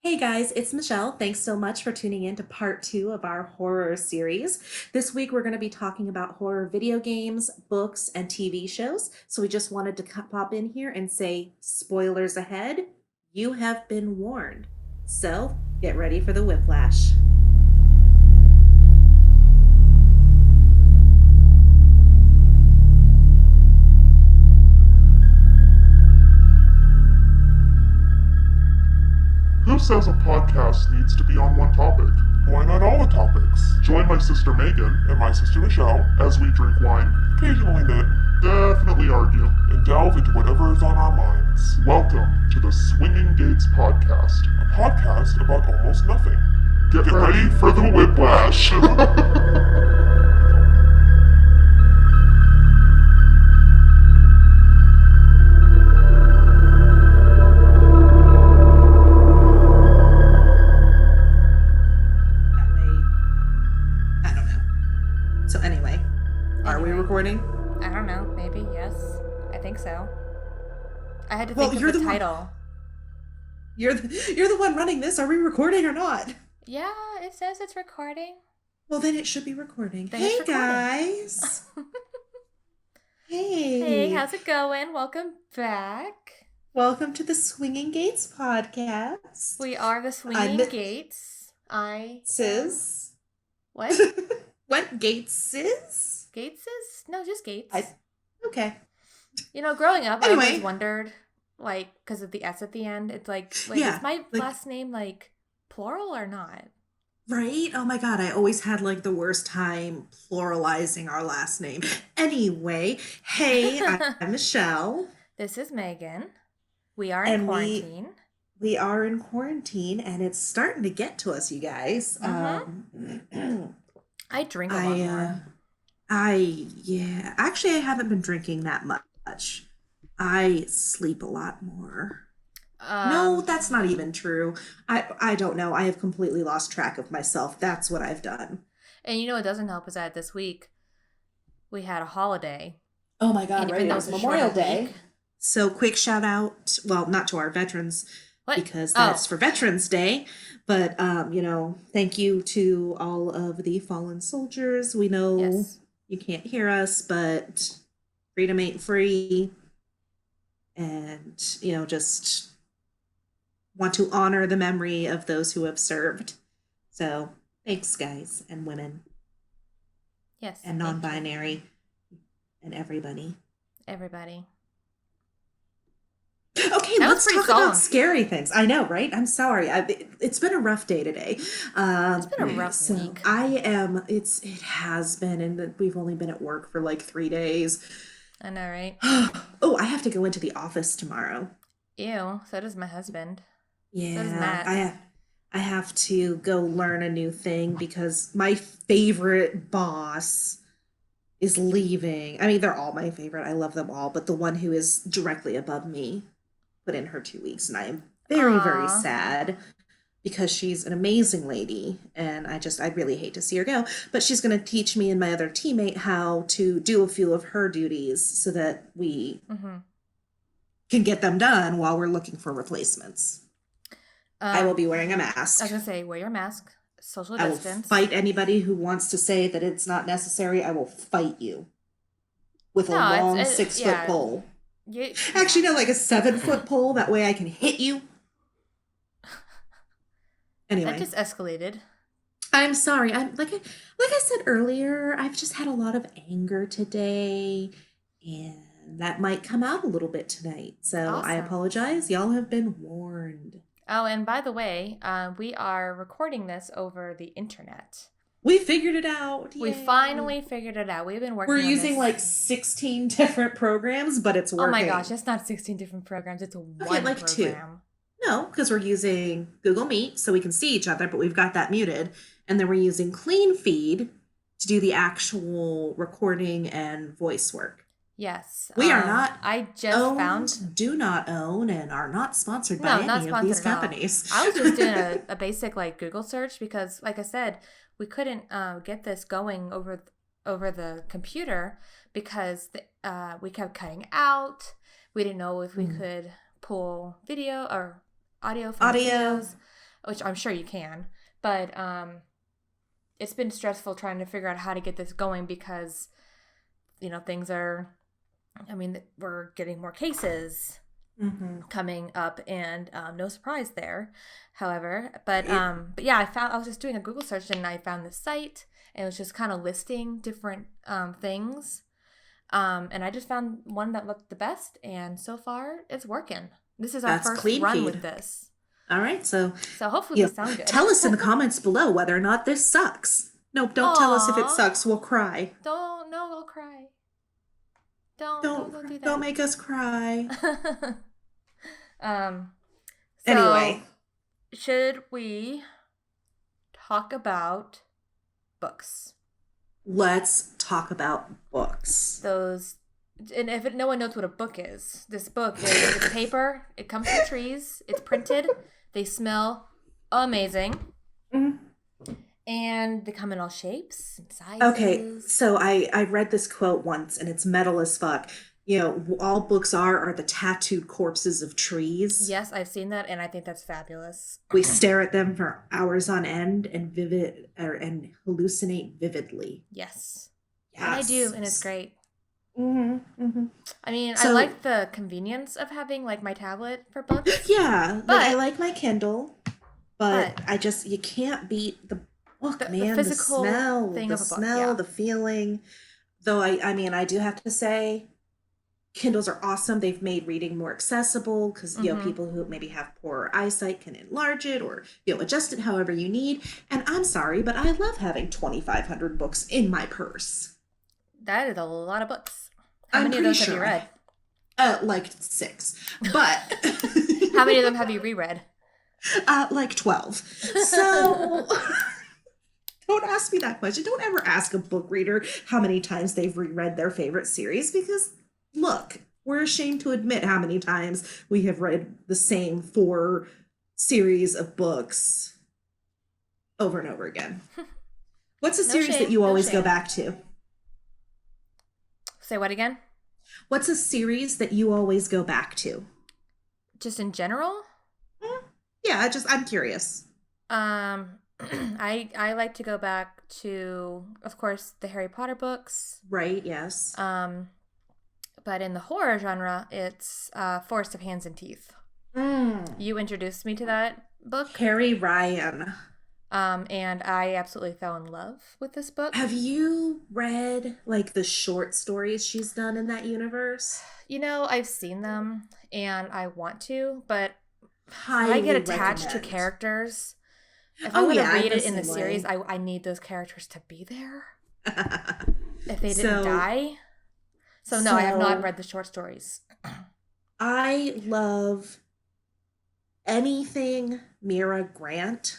Hey guys, it's Michelle. Thanks so much for tuning in to part two of our horror series. This week we're going to be talking about horror video games, books, and TV shows. So we just wanted to pop in here and say, spoilers ahead, you have been warned. So get ready for the whiplash. Who says a podcast needs to be on one topic? Why not all the topics? Join my sister Megan and my sister Michelle as we drink wine, occasionally knit, definitely argue, and delve into whatever is on our minds. Welcome to the Swinging Gates Podcast, a podcast about almost nothing. Get ready for the whiplash. That way, I don't know. So anyway, are we Anyway. recording? I don't know. Maybe, yes. I think so. I had to Well, think you're of the the one- title. You're the one running this. Are we recording or not? Yeah, it says it's recording. Well, then it should be recording. Then Hey it's recording. guys. Hey. Hey, how's it going? Welcome back. Welcome to the Swinging Gates podcast. We are the Swinging I'm- Gates. Sis. What? What Gates is? Gates is? No, just Gates. Okay. You know, growing up, I Anyway. always wondered, like, because of the S at the end, it's like, Yeah, is my like- last name, like, plural or not? Right? Oh my God. I always had like the worst time pluralizing our last name. Anyway, hey, I'm Michelle. This is Megan. We are in And quarantine. We are in quarantine and it's starting to get to us, you guys. I drink a lot more. Yeah. Actually, I haven't been drinking that much. I sleep a lot more. No, that's not even true. I don't know. I have completely lost track of myself. That's what I've done. And you know what doesn't help is that this week we had a holiday. Oh my God, And right? even It though was it's a Memorial shorter Day. week- So quick shout out, well, not to our veterans What? because Oh. that's for Veterans Day, but thank you to all of the fallen soldiers. We know Yes. you can't hear us, but freedom ain't free. And, just want to honor the memory of those who have served. So thanks, guys and women Yes. and thank you, non-binary and everybody. everybody. Okay, That let's was pretty talk about solemn. scary things. I know, right? I'm sorry. It's been a rough day today. It's been a rough week. It has been, and we've only been at work for like 3 days. I know, right? Oh, I have to go into the office tomorrow. Ew. So does my husband. Yeah, does Matt. I have to go learn a new thing because my favorite boss is leaving. I mean, they're all my favorite. I love them all, but the one who is directly above me put in her 2 weeks, and I am very, very Aw. sad because she's an amazing lady, and I really hate to see her go. But she's going to teach me and my other teammate how to do a few of her duties so that we Mm-hmm. can get them done while we're looking for replacements. I will be wearing a mask. I was gonna say, wear your mask, social I will distance. fight anybody who wants to say that it's not necessary. I will fight you with a No, it's- long it- 6-foot yeah. pole. You- Actually, no, like a 7-foot pole. That way I can hit you. Anyway, That just escalated. I'm sorry. I'm like I said earlier, I've just had a lot of anger today, and that might come out a little bit tonight. So I Awesome. apologize. Y'all have been warned. Oh, and by the way, we are recording this over the internet. We figured it out. We Yay. finally figured it out. We've been working We're on using this. like 16 different programs, but it's working. Oh my gosh, it's not 16 different programs. It's one like two. program. No, because we're using Google Meet so we can see each other, but we've got that muted. And then we're using Clean Feed to do the actual recording and voice work. Yes. We are not I just found. do not own, and are not sponsored No, by not any of these sponsored at all. companies. I was just doing a basic like Google search because, like I said, we couldn't get this going over the computer because we kept cutting out. We didn't know if we could pull video or audio from Audio. videos. which I'm sure you can. But it's been stressful trying to figure out how to get this going because, things are, we're getting more cases coming up, and no surprise there. However, but yeah, I was just doing a Google search and I found this site, and it was just kind of listing different things. And I just found one that looked the best, and so far it's working. This is our That's first clean run feed. with this. All right, so hopefully we sound good. tell us in the comments below whether or not this sucks. Nope, don't tell us if it sucks. We'll cry. I'll cry. Don't do that. Don't make us cry. So, Anyway, should we talk about books? let's talk about books. And if no one knows what a book is, this book is it's paper. It comes from trees. It's printed. They smell amazing. And they come in all shapes and sizes. Okay, so I read this quote once, and it's metal as fuck. All books are the tattooed corpses of trees. Yes, I've seen that, and I think that's fabulous. We stare at them for hours on end and hallucinate vividly. Yes. Yes. And I do, and it's great. I So- like the convenience of having like my tablet for books. Yeah, But- I like my Kindle, but you can't beat the book, man. The physical smell, thing the of a book, smell, yeah. the feeling. Though I do have to say, Kindles are awesome. They've made reading more accessible because people who maybe have poor eyesight can enlarge it or adjust it however you need. And I'm sorry, but I love having 2,500 books in my purse. That is a lot of books. How I'm many of pretty those have you sure read? Like 6, but How many of them have you reread? like 12. So don't ask me that question. Don't ever ask a book reader how many times they've reread their favorite series because look, we're ashamed to admit how many times we have read the same 4 series of books over and over again. What's a No series shame, that you no always go shame. back to? Say what again? What's a series that you always go back to? Just in general? Yeah, I'm curious. I like to go back to, of course, the Harry Potter books. Right, yes. But in the horror genre, it's Forest of Hands and Teeth. You introduced me to that book. Harry Ryan. And I absolutely fell in love with this book. Have you read like the short stories she's done in that universe? I've seen them and I want to, but Highly I get attached to recommend. characters. If Oh, I'm going to yeah, I'm read the it in the same series, way. I need those characters to be there. If they didn't So- die. So no, I have not so- read the short stories. I love anything Mira Grant.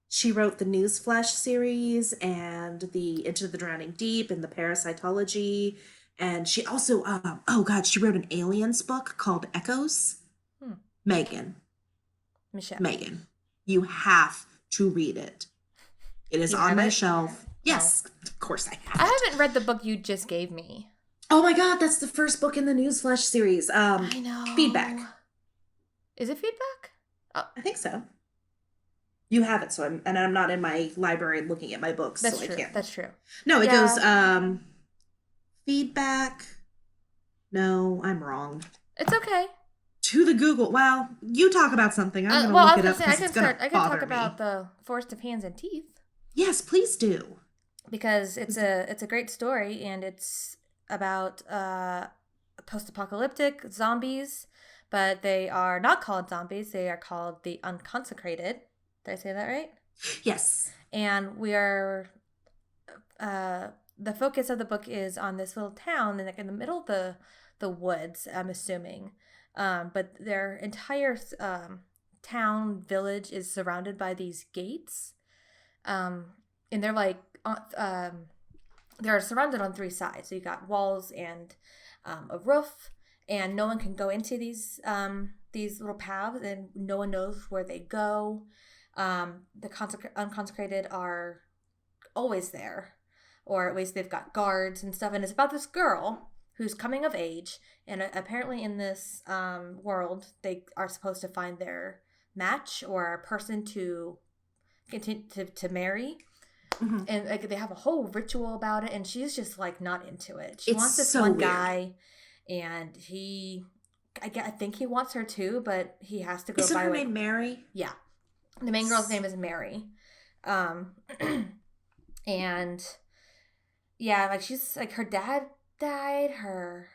She wrote the Newsflash series and the Into the Drowning Deep and the Parasitology. And she also, she wrote an aliens book called Echoes. Megan, you have to read it. It is You on have my it? shelf. Yes, of course I have I it. haven't read the book you just gave me. Oh my God, that's the first book in the Newsflash series. I know. Feedback. Is it feedback? I think so. You have it, so I'm not in my library looking at my books, That's so true. I can't. That's true. No, it Yeah. goes feedback. No, I'm wrong. It's okay. To the Google. Well, you talk about something. I'm gonna Well, I look was it up gonna say I because can it's gonna I can bother talk about me. the Forest of Hands and Teeth Yes, please do. because it's a great story and it's about post-apocalyptic zombies, but they are not called zombies. They are called the unconsecrated. Did I say that right? Yes. And we are the focus of the book is on this little town in the middle of the woods, I'm assuming. But their entire town village is surrounded by these gates. And they're like they're surrounded on 3 sides. So you got walls and a roof, and no one can go into these little paths, and no one knows where they go. The unconsecrated are always there, or at least they've got guards and stuff. And it's about this girl who's coming of age, and apparently in this world they are supposed to find their match or a person to continue to marry. Mhm. And like they have a whole ritual about it, and she's just like not into it. She It's wants this so one weird. guy, and I think he wants her too, but he has to go Isn't by her like name Mary? yeah. The main girl's name is Mary, um, and yeah, like she's like her dad died, her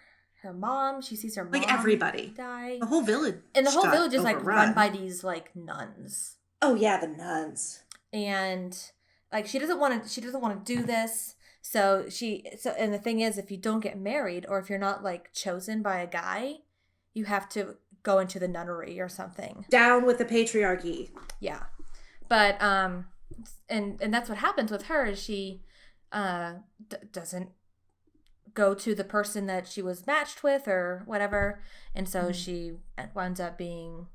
mom. She sees her mom Like everybody. die, The whole village. and the whole got village is like overrun. run by these like nuns. Oh yeah, the nuns. And like she doesn't want to do this, so and the thing is, if you don't get married or if you're not like chosen by a guy, you have to go into the nunnery or something. Down with the patriarchy. Yeah, but and that's what happens with her is she doesn't go to the person that she was matched with or whatever, and so she winds up being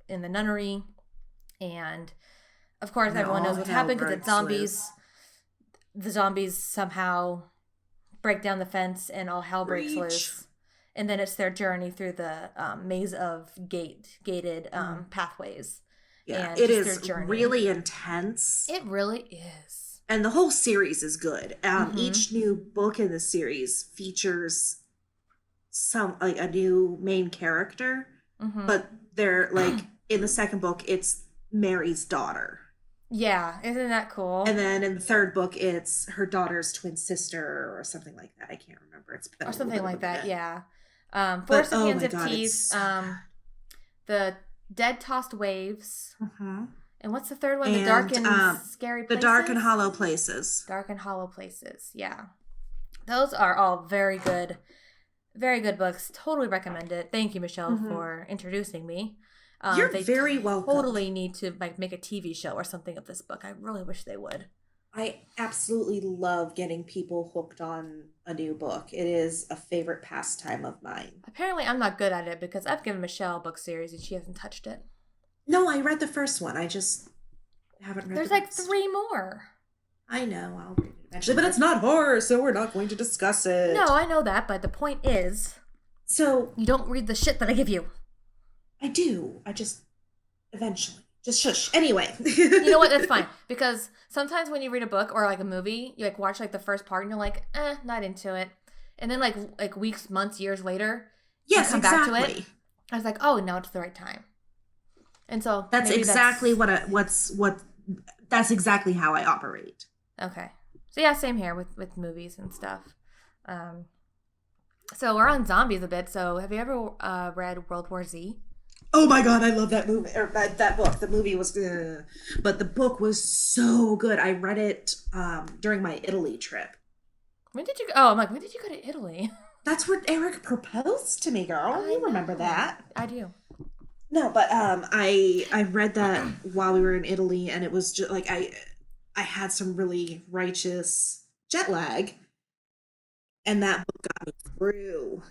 in the nunnery. And of course, And everyone all knows what hell happened because it's breaks zombies. loose. The zombies somehow break down the fence and all hell breaks loose. And then it's their journey through the maze of gated pathways. Yeah, and it just is their journey. really intense. It really is. And the whole series is good. Each new book in the series features a new main character, but they're like in the second book, it's Mary's daughter. Yeah, isn't that cool? And then in the third book, it's her daughter's twin sister or something like that. I can't remember. It's been or something like that. Yeah. But, Forest of oh Hands my of God, Teeth. it's so The Dead Tossed Waves. good. And what's the third one? And, The Dark and Scary The Places? Dark and Hollow Places. Dark and Hollow Places. Yeah. Those are all very good. Very good books. Totally recommend it. Thank you, Michelle, for introducing me. You're they very welcome. Totally need to like make a TV show or something of this book. I really wish they would. I absolutely love getting people hooked on a new book. It is a favorite pastime of mine. Apparently, I'm not good at it because I've given Michelle a book series and she hasn't touched it. No, I read the first one. I just haven't read There's the like rest. 3 more. I know. I'll read it eventually. But it's not horror, so we're not going to discuss it. No, I know that, but the point is, So, you don't read the shit that I give you. I do. I just, eventually. Just shush. Anyway. You know what? That's fine. Because sometimes when you read a book or like a movie, you like watch like the first part and you're like, not into it. And then like weeks, months, years later, Yes, you come exactly. back to it. I was like, oh, now it's the right time. And so That's exactly that's exactly how I operate. Okay. So yeah, same here with movies and stuff. So we're on zombies a bit. So have you ever read World War Z? Oh my God, I love that movie, or that book. The movie was, but the book was so good. I read it during my Italy trip. When did you go? Oh, I'm like, when did you go to Italy? That's where Eric proposed to me, girl. You remember that? I do. No, but I read that while we were in Italy, and it was just like I had some really righteous jet lag, and that book got me through.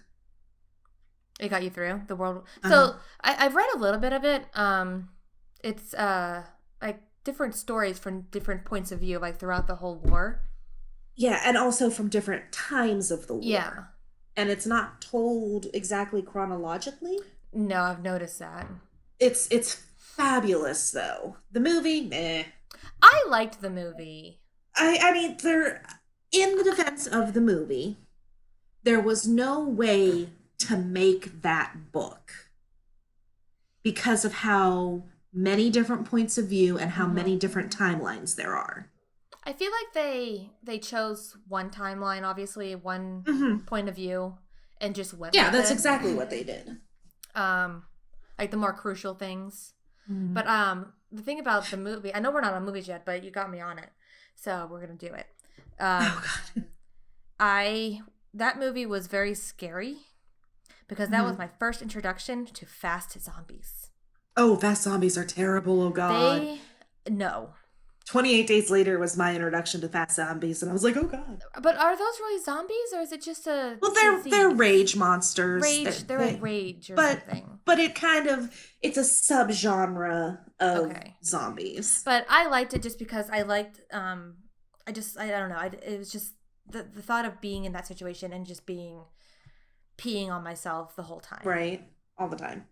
It got you through the world. Uh-huh. So I've read a little bit of it. It's like different stories from different points of view, like throughout the whole war. Yeah, and also from different times of the war. Yeah. And it's not told exactly chronologically. No, I've noticed that. It's fabulous though. The movie, meh. I liked the movie. I mean, in the defense of the movie, there was no way to make that book because of how many different points of view and how many different timelines there are. I feel like they chose one timeline, obviously one point of view, and just went. Yeah, with that's it. exactly what they did. Like the more crucial things. But the thing about the movie, I know we're not on movies yet, but you got me on it, so we're gonna do it. Oh God. That movie was very scary because that was my first introduction to fast zombies. Oh, fast zombies are terrible. Oh God. No. 28 Days Later was my introduction to fast zombies, and I was like, oh God. But are those really zombies, or is it just a Well, disease? they're rage monsters. They're a rage or but, something. But it's a subgenre of zombies. But I liked it just because I liked, I don't know. It was just the thought of being in that situation and just peeing on myself the whole time. Right. All the time.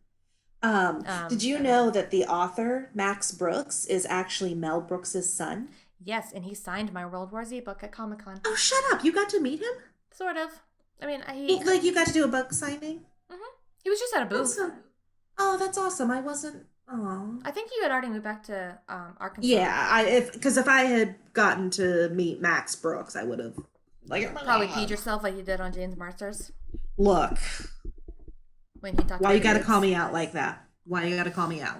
Did you know that the author, Max Brooks, is actually Mel Brooks's son? Yes, and he signed my World War Z book at Comic-Con. Oh, shut up. You got to meet him? Sort of. I mean, Like you got to do a book signing? he was just at a booth. Awesome. Oh, that's awesome. I wasn't. Oh. I think you had already moved back to Arkansas. Yeah, if I had gotten to meet Max Brooks, I would have like oh my Probably God. peed yourself like you did on James Marsters Look, when he talked why about you got to AIDS. call me out like that? Why you got to call me out?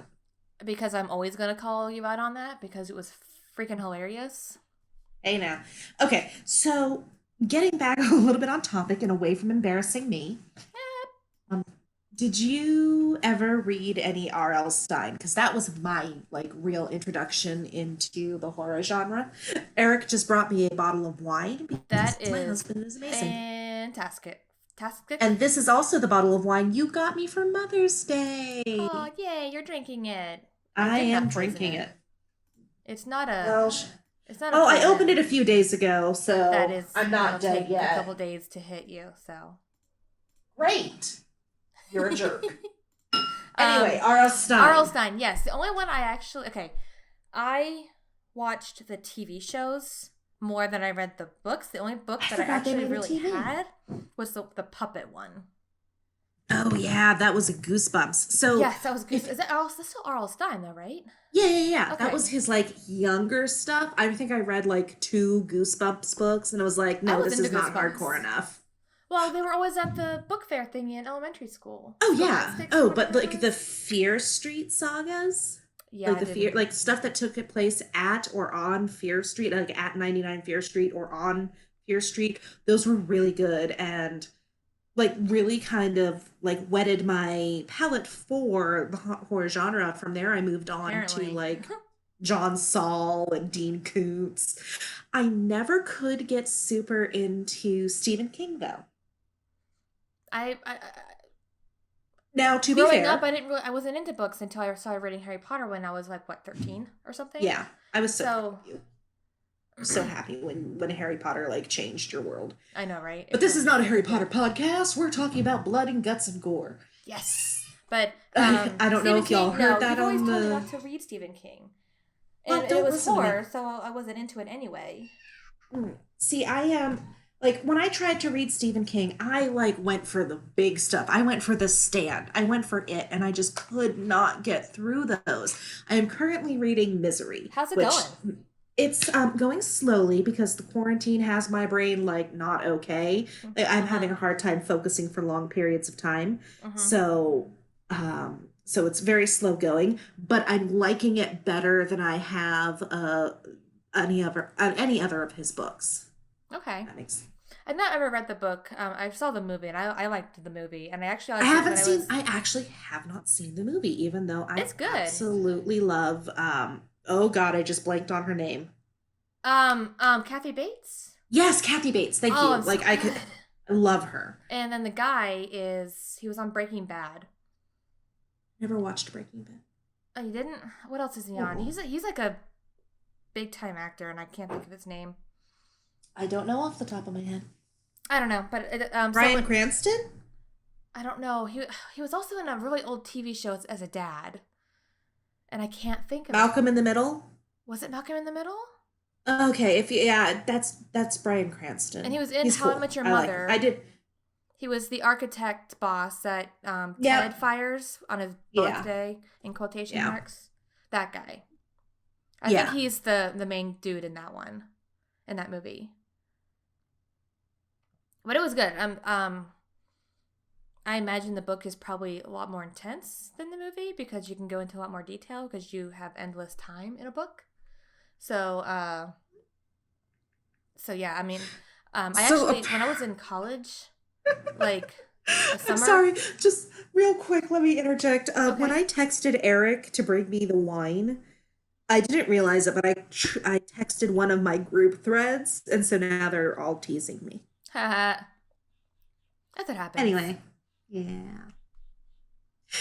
Because I'm always going to call you out on that because it was freaking hilarious. Hey now. Okay, so getting back a little bit on topic and away from embarrassing me. Um, did you ever read any R.L. Stein? Because that was my like real introduction into the horror genre. Eric just brought me a bottle of wine because That my is husband is amazing. fantastic. Tastic. And this is also the bottle of wine you got me for Mother's Day. Oh, yay, you're drinking it. I did have am poison drinking in it. It's not a. Well, It's not a. oh, I poison. opened it a few days ago, so That is. I'm not that'll dead take yet. a couple days to hit you. So. Great. You're a jerk. Anyway, R.L. Stein. R.L. Stein, yes. The only one I actually. Okay. I watched the TV shows more than I read the books. The only book that I forgot they actually made a really TV. had was the puppet one. Oh yeah, that was a Goosebumps. So Yes, that was good. Is that that's still R.L. Stein though, right? yeah. Okay. That was his like younger stuff. I think I read like 2 Goosebumps books, and I was like, I no, was this into is not Goosebumps. hardcore enough. Well, they were always at the book fair thingy in elementary school. Oh yeah. Scholastics, Oh, whatever but it like was. the Fear Street sagas. Yeah, Like I the fear, didn't. like stuff that took place at or on Fear Street, like at 99 Fear Street or on Fear Street. Those were really good and like really kind of like whetted my palate for the horror genre. From there, I moved on to Apparently. like John Saul and Dean Koontz. I never could get super into Stephen King though. I Now, to be growing fair, up, I wasn't into books until I started reading Harry Potter when I was like what 13 or something. yeah, I was so So- proud of you. I'm so happy when Harry Potter like changed your world. I know, right? But this is not a Harry Potter podcast. We're talking about blood and guts and gore. Yes, but I don't know Stephen if y'all King, heard no, that you've always on told me the. not to read Stephen King, Well, and don't it was listen to me. horror, so I wasn't into it anyway. See, I am like when I tried to read Stephen King, I like went for the big stuff. I went for The Stand. I went for it, and I just could not get through those. I am currently reading Misery. How's it which going? It's going slowly because the quarantine has my brain like not okay. I'm having a hard time focusing for long periods of time. Mhm. So it's very slow going, but I'm liking it better than I have any other of his books. Okay, That makes I've not ever read the book. I saw the movie, and I liked the movie, and I actually I liked it haven't when seen. was- I actually have not seen the movie, even though I It's good. absolutely love. Oh God, I just blanked on her name. Kathy Bates. Yes, Kathy Bates. Thank you. it's Like so I could. good. I love her. And then the guy he was on Breaking Bad. Never watched Breaking Bad. Oh, you didn't? What else is he on? He's like a big time actor, and I can't think of his name. I don't know off the top of my head. I don't know, but Bryan Cranston? I don't know. He was also in a really old TV show as a dad, and I can't think of Malcolm in the Middle? Was it Malcolm in the Middle? Okay, yeah, that's Bryan Cranston. And he was in He's How I cool. Met Your I like Mother. him. I did. He was the architect boss that Yeah. Ted fires on his Yeah. birthday in quotation Yeah. marks. That guy. I Yeah. think he's the main dude in that one, in that movie. But it was good. I imagine the book is probably a lot more intense than the movie because you can go into a lot more detail because you have endless time in a book. So yeah, I mean, I So- actually when I was in college, like the summer. I'm sorry, just real quick, let me interject. When Okay. I texted Eric to bring me the wine, I didn't realize it, but I texted one of my group threads, and so now they're all teasing me. That's what happens. Anyway, yeah.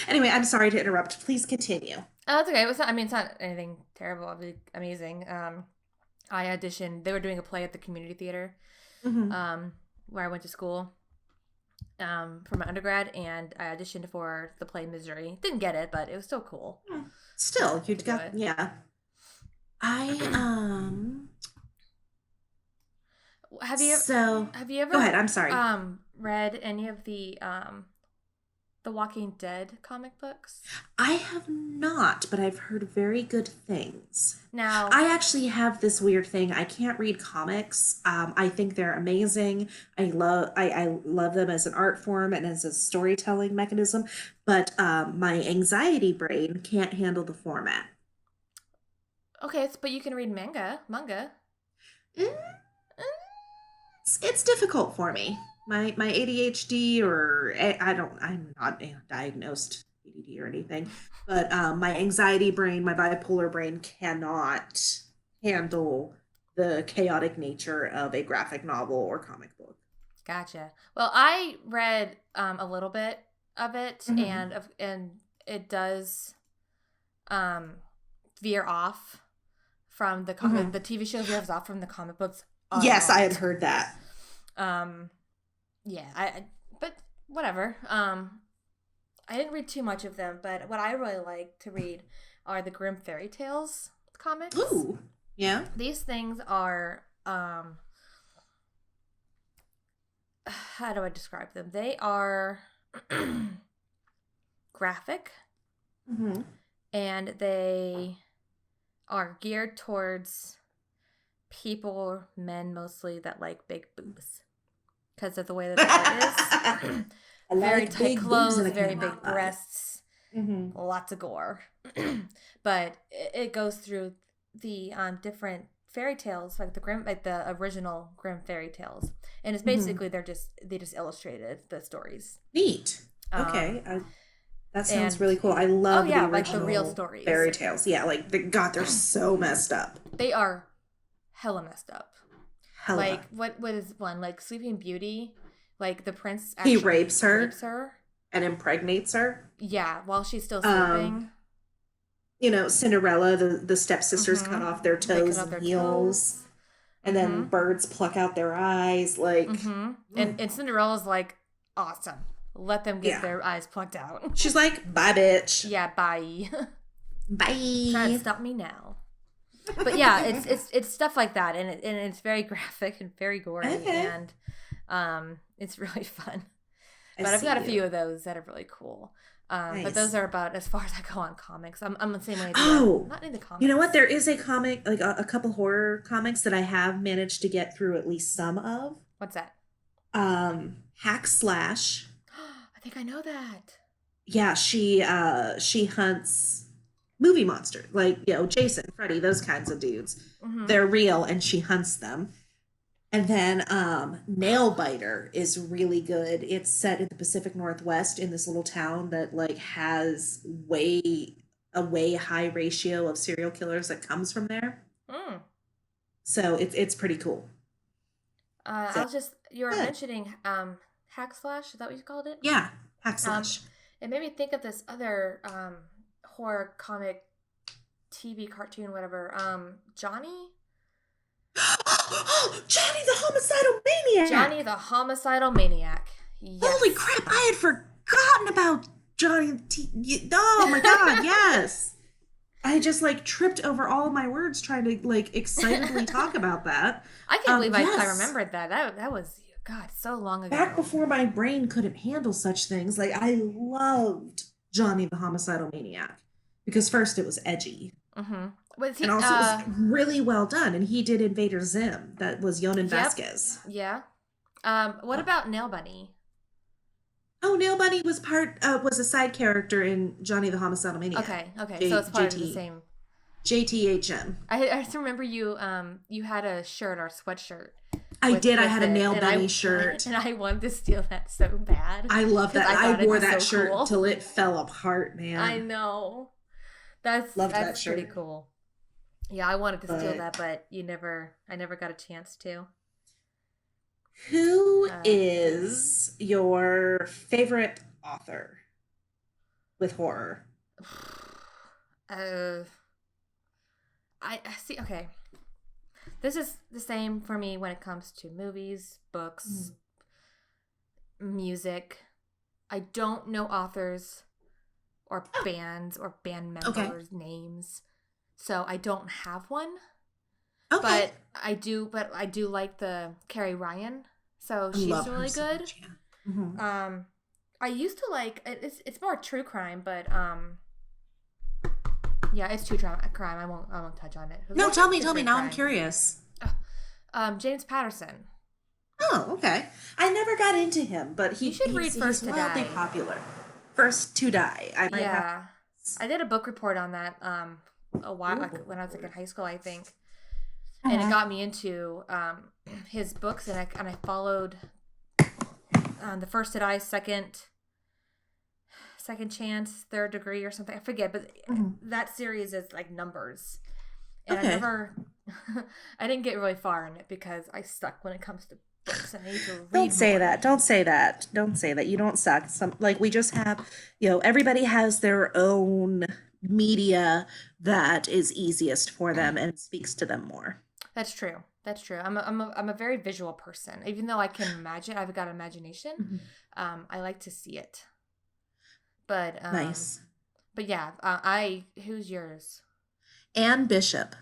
Anyway, I'm sorry to interrupt. Please continue. Oh, that's okay. It's not anything terrible. It'd be amazing. I auditioned. They were doing a play at the community theater, Mhm. where I went to school, for my undergrad, and I auditioned for the play Misery. Didn't get it, but it was still cool. Still, you to do got it. yeah. I Have you so have you go ahead. ever I'm sorry. read any of the Walking Dead comic books? I have not, but I've heard very good things. Now, I actually have this weird thing. I can't read comics. I think they're amazing. I love them as an art form and as a storytelling mechanism, but my anxiety brain can't handle the format. okay, but you can read manga. Mm, it's difficult for me. My ADHD or I'm not diagnosed ADD or anything, but my anxiety brain, my bipolar brain cannot handle the chaotic nature of a graphic novel or comic book. Gotcha. Well, I read a little bit of it, Mhm. and it does um, veer off from the Mhm. the TV show veers off from the comic books a Yes, I had lot. heard that. Um, yeah, but whatever. I didn't read too much of them, but what I really like to read are the Grimm fairy tales comics. Ooh, yeah. These things are how do I describe them? They are graphic, Hmm. and they are geared towards people, men mostly, that like big boobs because of the way that the art is. I Very like tight big boobs and clothes, I very cannot big lie. breasts, Hmm. lots of gore. But it goes through the different fairy tales, like the original Grimm fairy tales, and it's Hmm. basically they just illustrated the stories. Neat. Um, Okay, that sounds and really cool. I oh love the yeah, like the real original fairy stories. tales. Yeah, like God, they're so messed up. They are hella messed up. Hella. Like what is one like Sleeping Beauty? Like the prince He actually rapes rapes her her. and impregnates her. Yeah, while she's still Um, sleeping. Cinderella, the stepsisters cut Mm-hmm. off their They cut toes out and their heels, toes. and then Mm-hmm. birds pluck out their eyes. Like, Mm-hmm. mm, And Cinderella's like, awesome. Let them get yeah. their eyes plucked out. She's like, bye, bitch. Yeah, bye. Try to Bye. stop me now. But yeah, it's stuff like that, and it's very graphic and very gory, Okay, and it's really fun. I But I've got see a few you. of those that are really cool. But those Nice. are about as far as I go on comics. I'm the same way as you. I'm Oh, not into you know what? comics. There is a comic, like a couple horror comics that I have managed to get through at least some of. What's that? Hack Slash. I think I know that. Yeah, she hunts movie monsters, like, Jason, Freddy, those kinds of dudes. Mm-hmm. They're real and she hunts them. And then Nail Biter is really good. It's set in the Pacific Northwest in this little town that like has way high ratio of serial killers that comes from there. Mm. So it's pretty cool. So You were good. mentioning hack slash. Is that what you called it? Yeah, Hack Um, Slash. it made me think of this other horror comic, TV cartoon, whatever. Johnny, Johnny the homicidal maniac. Johnny the homicidal maniac. Holy Yes, crap, I had forgotten about Oh my god, yes. I just like tripped over all of my words trying to like excitedly talk about that. I can't believe I Yes. remembered that. That was God so long Back ago. before my brain couldn't handle such things, like I loved Johnny the homicidal maniac because first it was edgy. Mm-hmm. Was And he? also it was really well done. And he did Invader Zim. That was Yonan Yep. Vasquez. Yeah. What Oh. about Nail Bunny? Oh, Nail Bunny was a side character in Johnny the Homicidal Maniac. Okay. So J it's part of the JT same. JTHM. I just remember you had a shirt or sweatshirt. I did. I had a it, Nail and Bunny shirt. and I wanted to steal that so bad. I love 'Cause that. I I thought it wore was that so shirt cool. till it fell apart, man. I know. Loved that That's pretty shirt. cool. Yeah, I wanted to steal But that, but I never got a chance to. who Uh, is your favorite author with horror? uh, I see. Okay, this is the same for me when it comes to movies, books, music. I don't know authors or bands or band Okay. members' names. So I don't have one. Okay. But I do like the Carrie Ryan. So I she's love her really so good. much, yeah. I used to like it's more true crime, but yeah, it's true crime. I won't touch on it. No, tell me. True Now I'm crime. curious. James Patterson. Oh, okay. I never got into him, but You should read First he's to wildly Die. popular. First to Die. I might have. Yeah, I did a book report on that a while Ooh. like when I was like in high school, I think, and it got me into his books, and I followed the First to Die, Second Chance, Third Degree, or something. I forget, but that series is like numbers, and Okay. I never, I didn't get really far in it because I suck when it comes to books, and I need to read. Don't say more. that. Don't say that. Don't say that. You don't suck. We just have, everybody has their own media that is easiest for them and speaks to them more. That's true. That's true. I'm a very visual person. Even though I can imagine, I've got imagination. I like to see it. But Nice. But yeah, who's yours? Anne Bishop,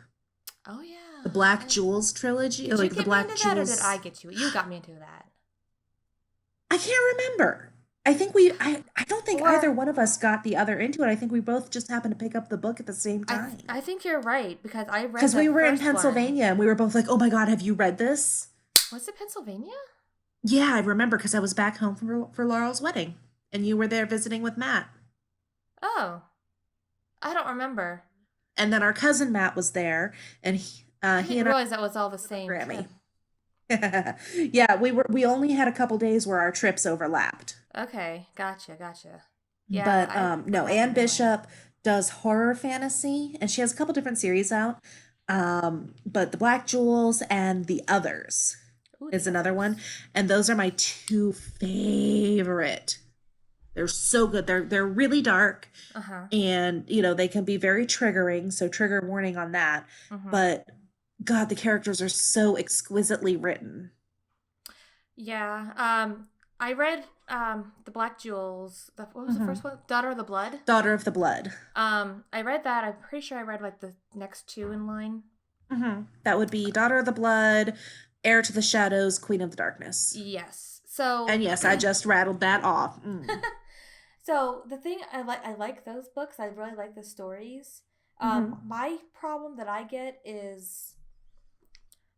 Oh yeah, the Black Jewels trilogy, Did you the get Black me into that, or Jewels. did I get you? You got me into that. I can't remember. I think I don't think either one of us got the other into it. I think we both just happened to pick up the book at the same time. I think you're right because I read Because we were in Pennsylvania and we were both like, "Oh my God, have you read this?" Was it Pennsylvania? Yeah, I remember because I was back home for Laurel's wedding, and you were there visiting with Matt. Oh, I don't remember. And then our cousin Matt was there, and he I didn't and realize that was all the same Grammy. trip. Yeah, we only had a couple days where our trips overlapped. Okay, gotcha. Yeah, But no, Anne Bishop does horror fantasy, and she has a couple different series out. But the Black Jewels and the Others is another one, and those are my two favorite. They're so good. They're really dark, and they can be very triggering. So trigger warning on that. But God, the characters are so exquisitely written. Yeah. I read the Black Jewels. What was the first one? Daughter of the Blood. Daughter of the Blood. I read that. I'm pretty sure I read like the next two in line. That would be Daughter of the Blood, Heir to the Shadows, Queen of the Darkness. Yes. So. And yes, I just rattled that off. So the thing I like those books. I really like the stories. My problem that I get is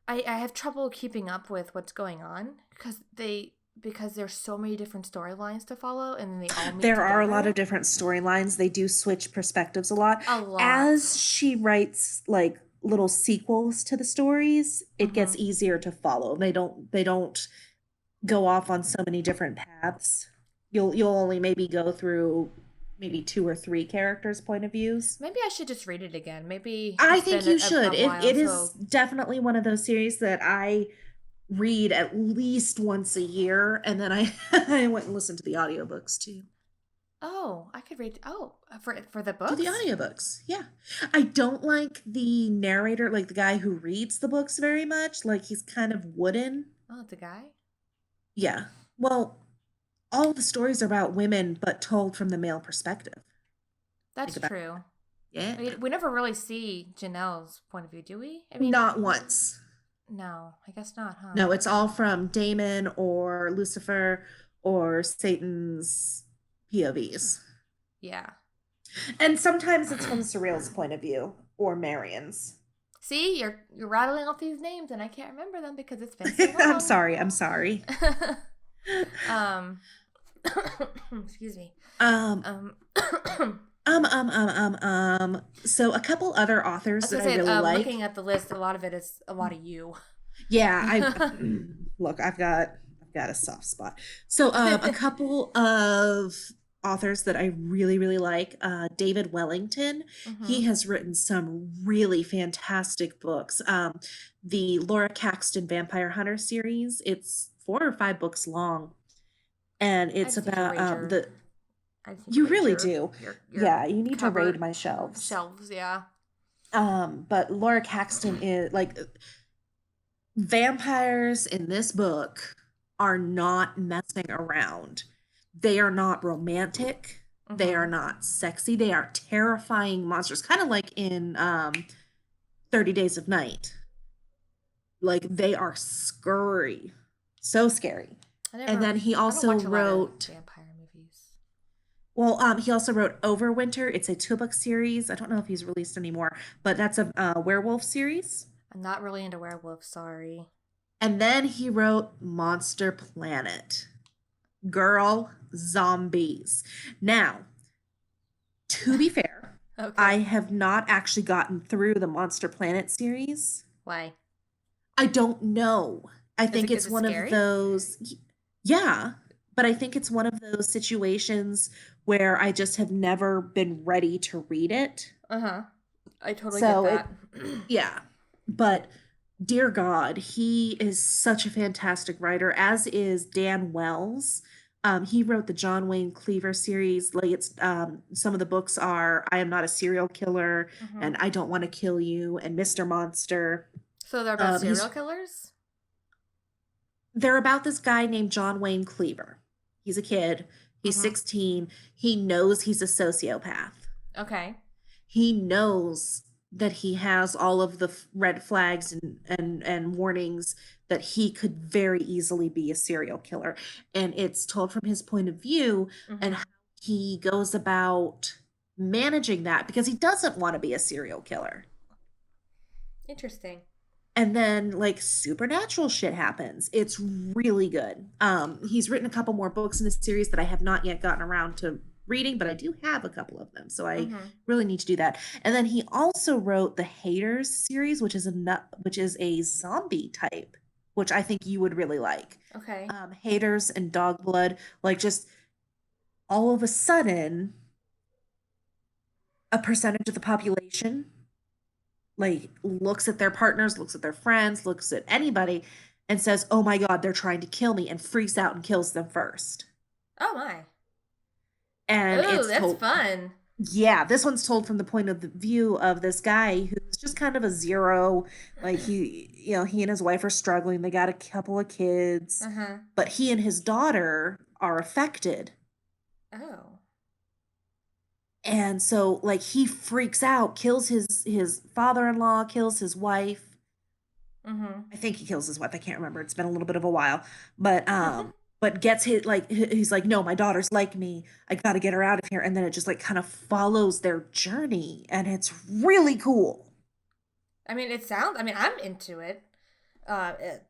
I have trouble keeping up with what's going on because there's so many different storylines to follow, and then they all meet There are a together. lot of different storylines. They do switch perspectives a lot. A lot. As she writes like little sequels to the stories, it gets easier to follow. They don't go off on so many different paths. You'll only maybe go through maybe 2 or 3 characters' point of views. Maybe I should just read it again. Maybe I think you should. It is so... definitely one of those series that I read at least once a year, and then I went and listened to the audiobooks too. Oh, I could read. Oh, for the books? For the audiobooks, yeah. I don't like the narrator, like the guy who reads the books very much. Like he's kind of wooden. Oh, the guy? Yeah. Well, all the stories are about women, but told from the male perspective. That's true. Yeah. I mean, we never really see Janelle's point of view, do we? I mean, not once. No, I guess not, huh? No, it's all from Damon or Lucifer or Satan's POVs. Yeah. And sometimes it's from Surreal's point of view or Marion's. See, you're rattling off these names and I can't remember them because it's been so long. I'm sorry. Excuse me. So a couple other authors that I really like. Looking at the list, a lot of it is a lot of you. Yeah, look, I've got a soft spot. So a couple of authors that I really, really like. David Wellington. He has written some really fantastic books. The Laura Caxton Vampire Hunter series. It's 4 or 5 books long, and it's about you really do. Yeah, you need to raid my shelves. Shelves, yeah. But Laura Caxton is like vampires in this book are not messing around. They are not romantic. They are Mm-hmm. not sexy. They are terrifying monsters, kind of like in 30 Days of Night. Like they are scurry. So scary. And then he I don't also watch a lot of wrote, vampire movies. well, he also wrote Overwinter. It's a 2 book series. I don't know if he's released anymore, but that's a werewolf series. I'm not really into werewolves, sorry. And then he wrote Monster Planet. Girl, zombies. Now, to be fair, I Okay. have not actually gotten through the Monster Planet series. Why? I don't know. I think Is it's it one of scary? those, yeah, but I think it's one of those situations where I just have never been ready to read it. Uh-huh. I totally get So it, that. yeah, but dear God, he is such a fantastic writer, as is Dan Wells. He wrote the John Wayne Cleaver series. Like it's some of the books are I Am Not a Serial Killer Mm-hmm. and I Don't Want to Kill You and Mr. Monster. So they're about serial He's killers? they're about this guy named John Wayne Cleaver. He's a kid. He's Mm-hmm. 16. He knows he's a sociopath. Okay. He knows that he has all of the red flags and warnings that he could very easily be a serial killer, and it's told from his point of view and Mm-hmm. how he goes about managing that because he doesn't want to be a serial killer. Interesting. And then like supernatural shit happens. It's really good. He's written a couple more books in the series that I have not yet gotten around to reading, but I do have a couple of them, so I Mm-hmm. really need to do that. And then he also wrote the Haters series, which is a zombie type, which I think you would really like. Okay. Haters and Dog Blood, like just all of a sudden, a percentage of the population like looks at their partners, looks at their friends, looks at anybody and says, "Oh my god, they're trying to kill me," and freaks out and kills them first. Oh my. And Oh, it's that's told fun. yeah, this one's told from the point of the view of this guy who's just kind of a zero. Like he and his wife are struggling. They got a couple of kids, Uh-huh. but he and his daughter are affected. Oh. And so like he freaks out, kills his father-in-law, kills his wife. Mm-hmm. I think he kills his wife. I can't remember. It's been a little bit of a while. But gets hit like he's like, no, my daughter's like me. I gotta get her out of here. And then it just like kind of follows their journey, and it's really cool. I mean, I'm into it.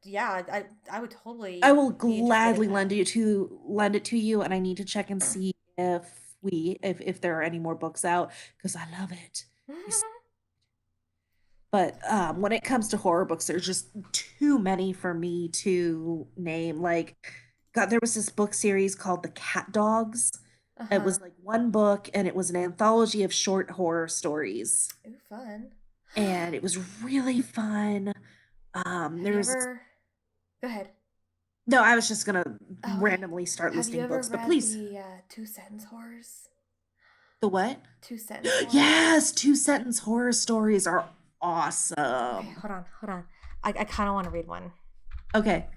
Yeah, I would totally I will be interested in gladly that. lend it to you, and I need to check and see if there are any more books out because I love it. But when it comes to horror books, there's just too many for me to name. Like, God, there was this book series called The Cat Dogs. It Uh-huh. was like one book, and it was an anthology of short horror stories, Ooh, fun. and it was really fun. Have There you was ever Go ahead. no, I was just gonna Oh, okay. randomly start Have you listing ever books, but read please, the two sentence horrors? the what? Two sentence horrors? Yes, 2 sentence horror stories are Okay, awesome. hold on. I kind of want to read one. Okay,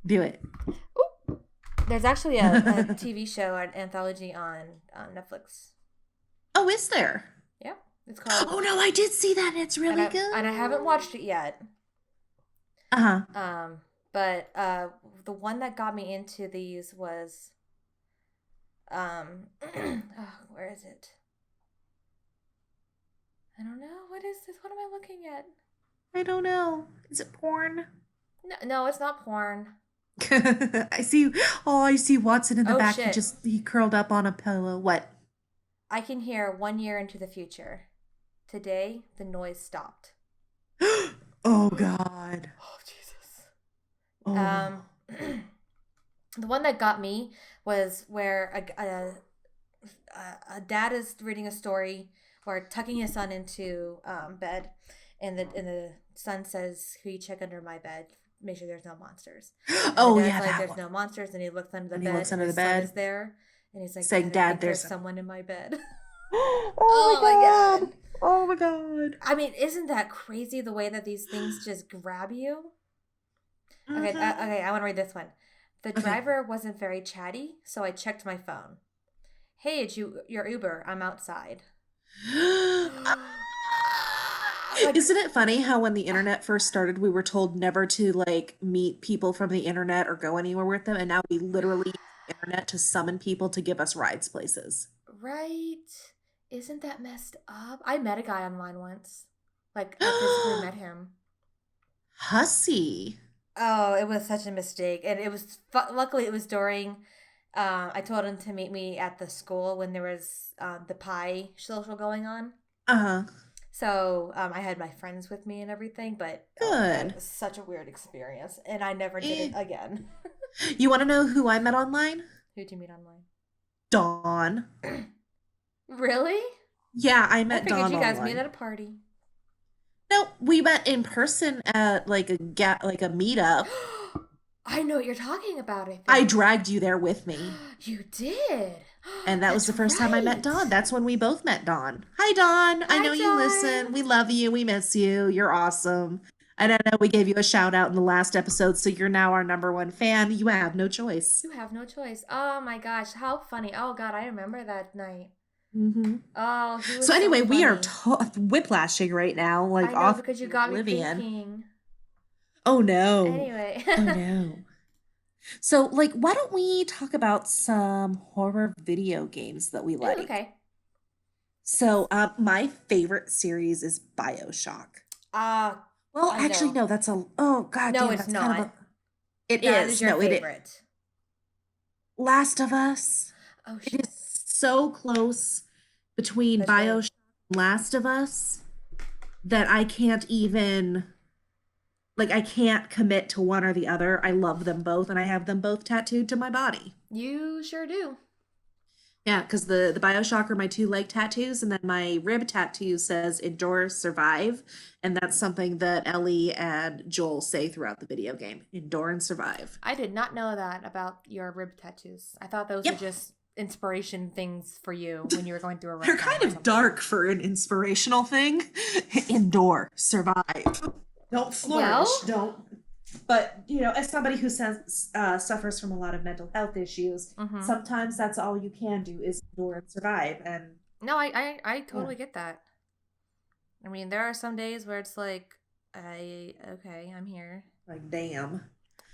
do it. Ooh. There's actually a TV show, an anthology on Netflix. Oh, is there? Yep, it's called. Oh no, I did see that. And it's really And I haven't good. watched it yet. Uh-huh. But the one that got me into these was oh, where is it? I don't know. What is this? What am I looking at? I don't know. Is it porn? No, it's not porn. I see. Oh, I see Watson in the Oh back. shit. He curled up on a pillow. What? I can hear 1 year into the future. Today, the noise stopped. Oh God. Oh, Jesus. Oh. The one that got me was where a dad is reading a story or tucking his son into bed, and the son says, "Who you check under my bed? Make sure there's no monsters." And the Oh dad's yeah, like, that "There's one. no monsters," and he looks under the And he bed, looks and under the his son bed, is there, and he's like, saying, "Dad, I "Dad, think there's there's some." someone in my bed." Oh Oh my my god. God. Oh my God. I mean, isn't that crazy the way that these things just grab you? Okay, Mm-hmm. okay, I want to read this one. The Okay. driver wasn't very chatty, so I checked my phone. Hey, it's your Uber. I'm outside. Like, Isn't it funny how when the internet first started, we were told never to like meet people from the internet or go anywhere with them, and now we literally use the internet to summon people to give us rides places. right? Isn't that messed up? I met a guy online once. Like, I physically met him. Hussy. Oh, it was such a mistake. And it was, luckily, it was during, I told him to meet me at the school when there was the pie social going on. Uh-huh. So I had my friends with me and everything, but oh my God, it Good. was such a weird experience. And I never did Eh. it again. You want to know who I met online? Who'd you meet online? Dawn. Really? Yeah, I I met figured Dawn you guys met online. at a party. No, we met in person at like like a meetup. I know what you're talking about, I I think. dragged you there with me. You did. And that was That's the first time I met right. Dawn. That's when we both met Dawn. Hi, Dawn. I Hi, know you listen. Dawn. We love you. We miss you. You're awesome. And I know we gave you a shout out in the last episode, so you're now our number one fan. You have no choice. You have no choice. Oh my gosh, how funny. Oh God, I remember that night. Hmm. Oh, he So was so anyway, we are funny. whiplashing right now, like I know off because you into got me oblivion. thinking. Oh no. Anyway. Oh no. So, like, why don't we talk about some horror video games that we Ooh, like? okay. So, my favorite series is BioShock. Uh, Well, I actually, know. no, that's a, oh, god No, damn, it's that's kind of not. a, it That is is. your No, favorite. Last of Us. Oh It shit. is so close between That's right. BioShock and Last of Us that I can't even, like, I can't commit to one or the other. I love them both, and I have them both tattooed to my body. You sure do. Yeah, because the BioShock are my two leg tattoos, and then my rib tattoo says endure, survive. And that's something that Ellie and Joel say throughout the video game. Endure and survive. I did not know that about your rib tattoos. I thought those were Yep. just inspiration things for you when you were going through a rough They're time kind or of something. dark for an inspirational thing. Endure, survive. Don't flourish. Well, Don't. But, you know, as somebody who suffers from a lot of mental health issues, mm-hmm. sometimes that's all you can do is endure and survive. And No, I yeah, totally get that. I mean, there are some days where it's like, okay, I'm here. like, damn.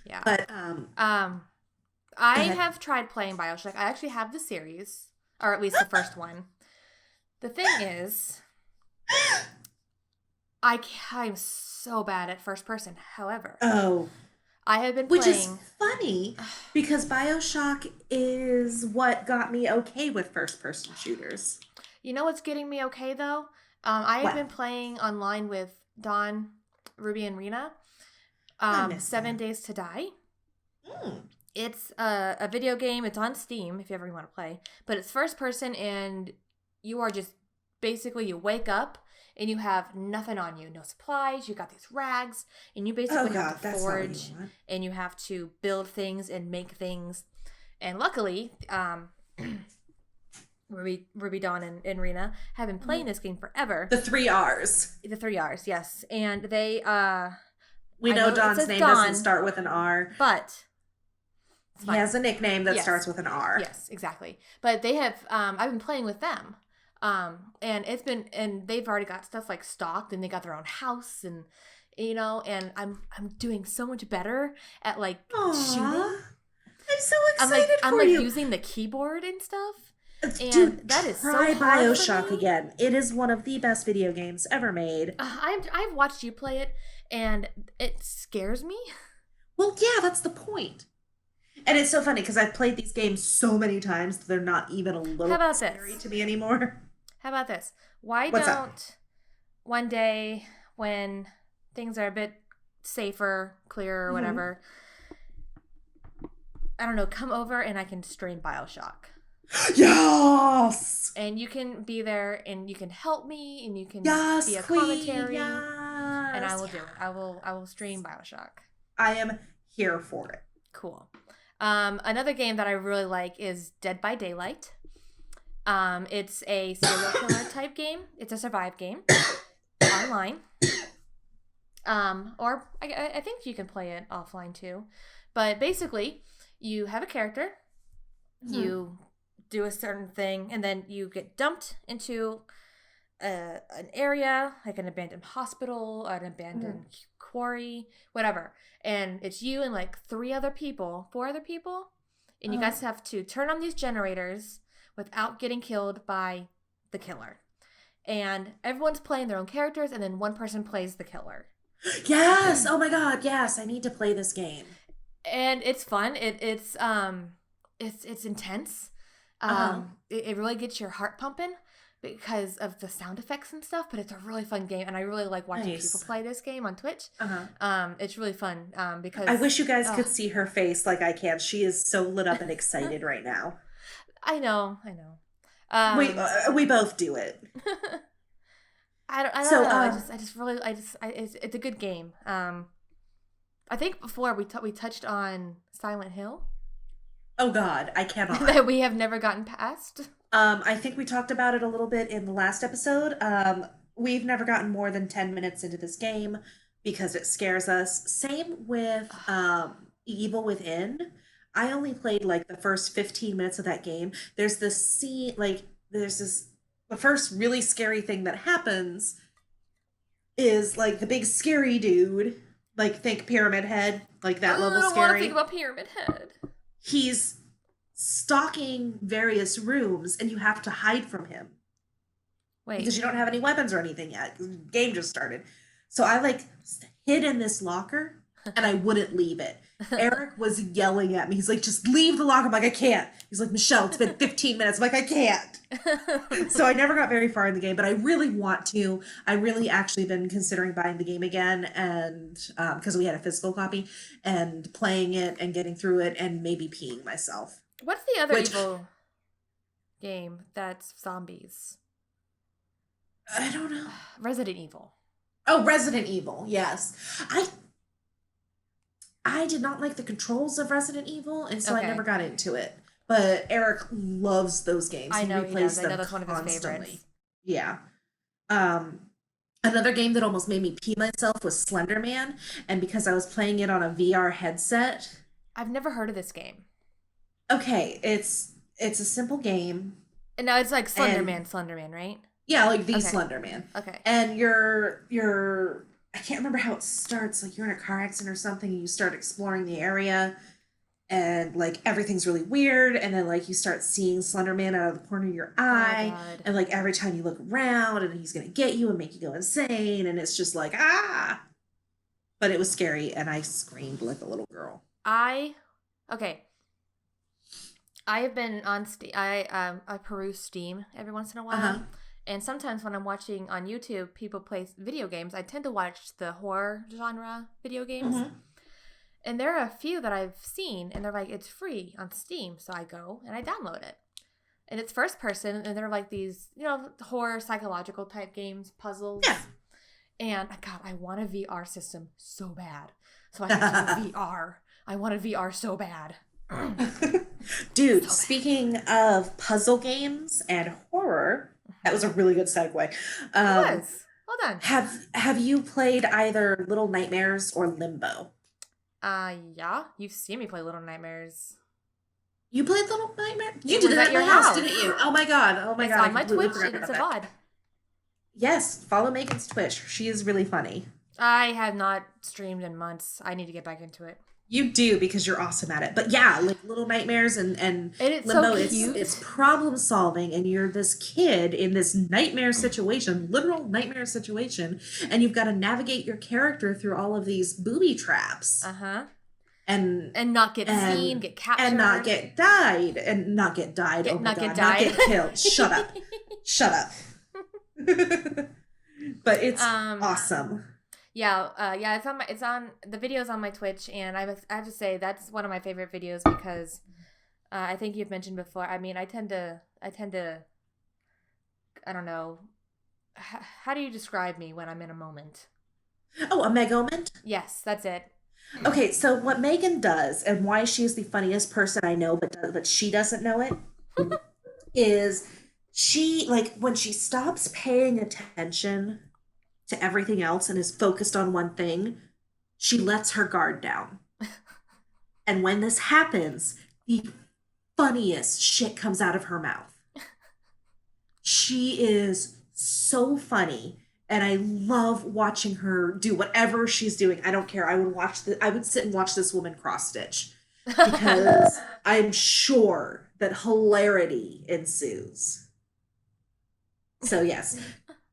Yeah. But, I go ahead. have tried playing BioShock. I actually have the series, or at least the first one. The thing is, I'm so bad at first person. However, Oh, I have been which is playing. funny because BioShock is what got me okay with first person shooters. You know what's getting me okay though? I have What? been playing online with Dawn, Ruby, and Rena. I miss 7 them. Days to Die. Mm. It's a video game. It's on Steam if you ever want to play. But it's first person, and you are just basically you wake up and you have nothing on you, no supplies. You got these rags, and you Oh basically have God, to that's not what forge, you want. and you have to build things and make things. And luckily, Ruby, Dawn, and Rena have been playing this game forever. The three R's. The 3 R's, yes, and they We I know it Don's says name Dawn, doesn't start with an R. but it's He fine. has a nickname that Yes. starts with an R. Yes, exactly. But they have I've been playing with them. And it's been and they've already got stuff like stocked, and they got their own house, and you know, and I'm doing so much better at like Aww. shooting. I'm so I'm excited I'm for like you. using the keyboard and stuff. And Dude, that is so try hard for BioShock me. again. It is one of the best video games ever made. I've watched you play it, and it scares me. Well, yeah, that's the point. And it's so funny because I've played these games so many times that they're not even a How little about scary this? to me anymore. How about this? Why What's up? don't one day when things are a bit safer, clearer, or Mhm. whatever, I don't know, come over and I can stream BioShock. Yes! And you can be there and you can help me and you can Yes, be a queen! commentary. Yes! And I will do it. I will stream BioShock. I am here for it. Cool. Another game that I really like is Dead by Daylight. It's a serial killer type game. It's a survive game online. Or I think you can play it offline too. But basically, You have a character, you do a certain thing, and then you get dumped into an area, like an abandoned hospital, an abandoned quarry, whatever. And it's you and like four other people, and you guys have to turn on these generators without getting killed by the killer. And everyone's playing their own characters, and then one person plays the killer. Yes. Oh my God. Yes. I need to play this game. And it's fun. It's intense. It really gets your heart pumping because of the sound effects and stuff. But it's a really fun game, and I really like watching people play this game on Twitch. It's really fun because I wish you guys could see her face like I can. She is so lit up and excited right now. I know. We both do it. I don't know. It's a good game. I think before we touched on Silent Hill. Oh God, I cannot. That we have never gotten past. I think we talked about it a little bit in the last episode. We've never gotten more than 10 minutes into this game because it scares us. Same with Evil Within. I only played like the first 15 minutes of that game. There's this scene, the first really scary thing that happens is like the big scary dude, like think Pyramid Head, like that level scary. I don't want to think about Pyramid Head. He's stalking various rooms and you have to hide from him. Wait. Because you don't have any weapons or anything yet. The game just started. So I like hid in this locker and I wouldn't leave it. Eric was yelling at me. He's like, just leave the locker. I'm like, I can't. He's like, Michelle, it's been 15 minutes. I'm like, I can't. So I never got very far in the game, but I really want to. I really actually been considering buying the game again, and because we had a physical copy, and playing it and getting through it and maybe peeing myself. What's the other evil game that's zombies? I don't know. Resident Evil. Oh, Resident Evil. Yes. I did not like the controls of Resident Evil, and so I never got into it. But Eric loves those games. I know he does. I know that's one of his favorites. Yeah. Another game that almost made me pee myself was Slender Man, and because I was playing it on a VR headset. I've never heard of this game. Okay, it's a simple game. And now it's like Slender Man, right? Yeah, like the Slender Man. Okay. And you're I can't remember how it starts. Like you're in a car accident or something, and you start exploring the area, and like everything's really weird, and then like you start seeing Slender Man out of the corner of your eye, and like every time you look around, and he's gonna get you and make you go insane, and it's just like But it was scary, and I screamed like a little girl. I have been on Steam. I peruse Steam every once in a while. And sometimes when I'm watching on YouTube, people play video games. I tend to watch the horror genre video games. And there are a few that I've seen, and they're like, it's free on Steam. So I go and I download it. And it's first person, and they're like these, horror psychological type games, puzzles. Yeah. And God, I want a VR system so bad. So I can do VR. I want a VR so bad. Dude, speaking of puzzle games and horror, that was a really good segue. It was. Well done. Have you played either Little Nightmares or Limbo? Yeah. You've seen me play Little Nightmares. You played Little Nightmares? You did it at your house, didn't you? Oh my god. It's on my Twitch, and it's a VOD. Yes, follow Megan's Twitch. She is really funny. I have not streamed in months. I need to get back into it. You do, because you're awesome at it. But yeah, like Little Nightmares and it's Limbo, so cute. It's problem solving, and you're this kid in this nightmare situation, literal nightmare situation, and you've got to navigate your character through all of these booby traps. And not get seen, get captured. And not get died. And not get died. Not get killed. Shut up. Shut up. But it's awesome. Yeah, it's on the videos on my Twitch, and I have to say that's one of my favorite videos because I think you've mentioned before. I mean, I tend to I don't know. How do you describe me when I'm in a moment? Oh, a Megoment? Yes, that's it. Okay, so what Megan does, and why she's the funniest person I know, but she doesn't know it, is she, like, when she stops paying attention to everything else and is focused on one thing, she lets her guard down. And when this happens, the funniest shit comes out of her mouth. She is so funny. And I love watching her do whatever she's doing. I don't care. I would sit and watch this woman cross stitch because I'm sure that hilarity ensues. So yes,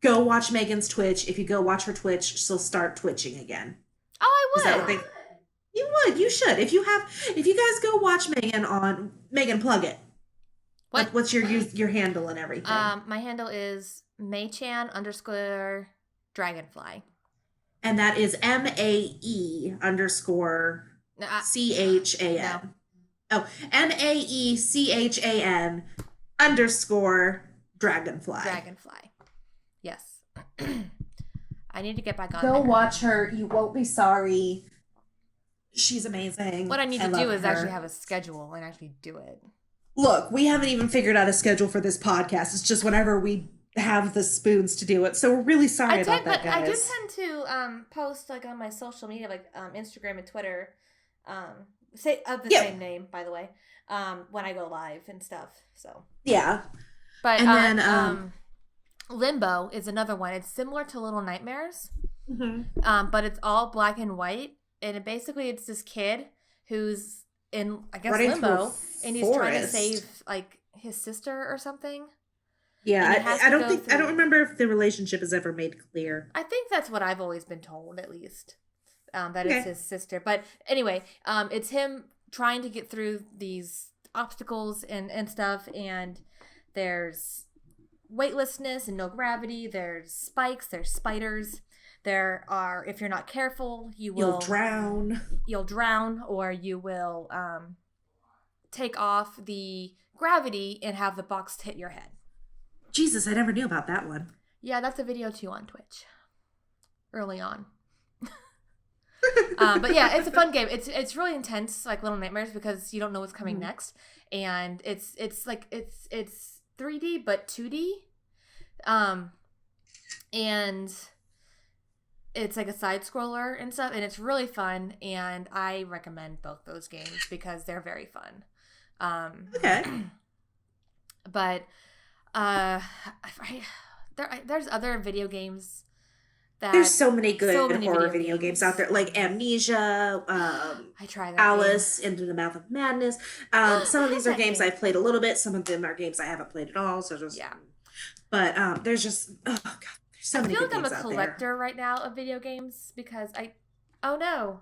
go watch Megan's Twitch. If you go watch her Twitch, she'll start twitching again. Oh, Is that what I they? would. You should. If you guys go watch Megan, plug it. What? Like, what's your handle and everything? My handle is Maychan_Dragonfly. And that is MAE_CHAN. No. Oh, MAECHAN_Dragonfly. Dragonfly. Yes. I need to get back on Go there. watch her. You won't be sorry. She's amazing. What I need to do is her. actually have a schedule and actually do it. Look, we haven't even figured out a schedule for this podcast. It's just whenever we have the spoons to do it. So we're really sorry about that, guys. I do tend to post like on my social media, like Instagram and Twitter, same name, by the way, when I go live and stuff. So yeah, but and then Limbo is another one. It's similar to Little Nightmares, mm-hmm. But it's all black and white, and it's this kid who's in, I guess, running limbo, and he's trying to forest. save like his sister or something. Yeah, I don't remember if the relationship is ever made clear. I think that's what I've always been told, at least. That it's his sister. But anyway, it's him trying to get through these obstacles and stuff, and there's weightlessness and no gravity. There's spikes, there's spiders. There are, if you're not careful, you'll drown. You'll drown, or you will take off the gravity and have the box hit your head. Jesus, I never knew about that one. Yeah, that's a video too on Twitch. Early on. But yeah, it's a fun game. It's really intense, like Little Nightmares, because you don't know what's coming next, and it's 3D but 2D, and it's like a side scroller and stuff, and it's really fun, and I recommend both those games because they're very fun. Okay. But there's other video games that there's so many good horror video games out there, like Amnesia, I try that Alice into the Mouth of Madness. Some of these are games I've played a little bit. Some of them are games I haven't played at all. So just But there's just there's so many. I feel like I'm a collector right now of video games because oh no,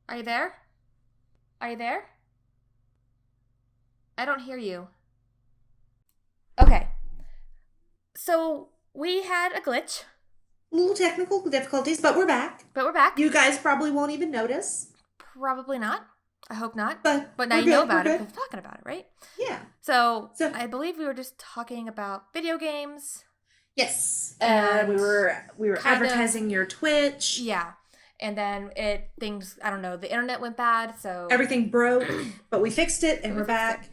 are you there? Are you there? I don't hear you. Okay. So we had a glitch. Little technical difficulties, but we're back. You guys probably won't even notice. Probably not. I hope not. But now you know about it because we're talking about it, right? Yeah. So I believe we were just talking about video games. Yes. And we were advertising your Twitch. Yeah. And then I don't know, the internet went bad, so everything broke, but we fixed it and we're back.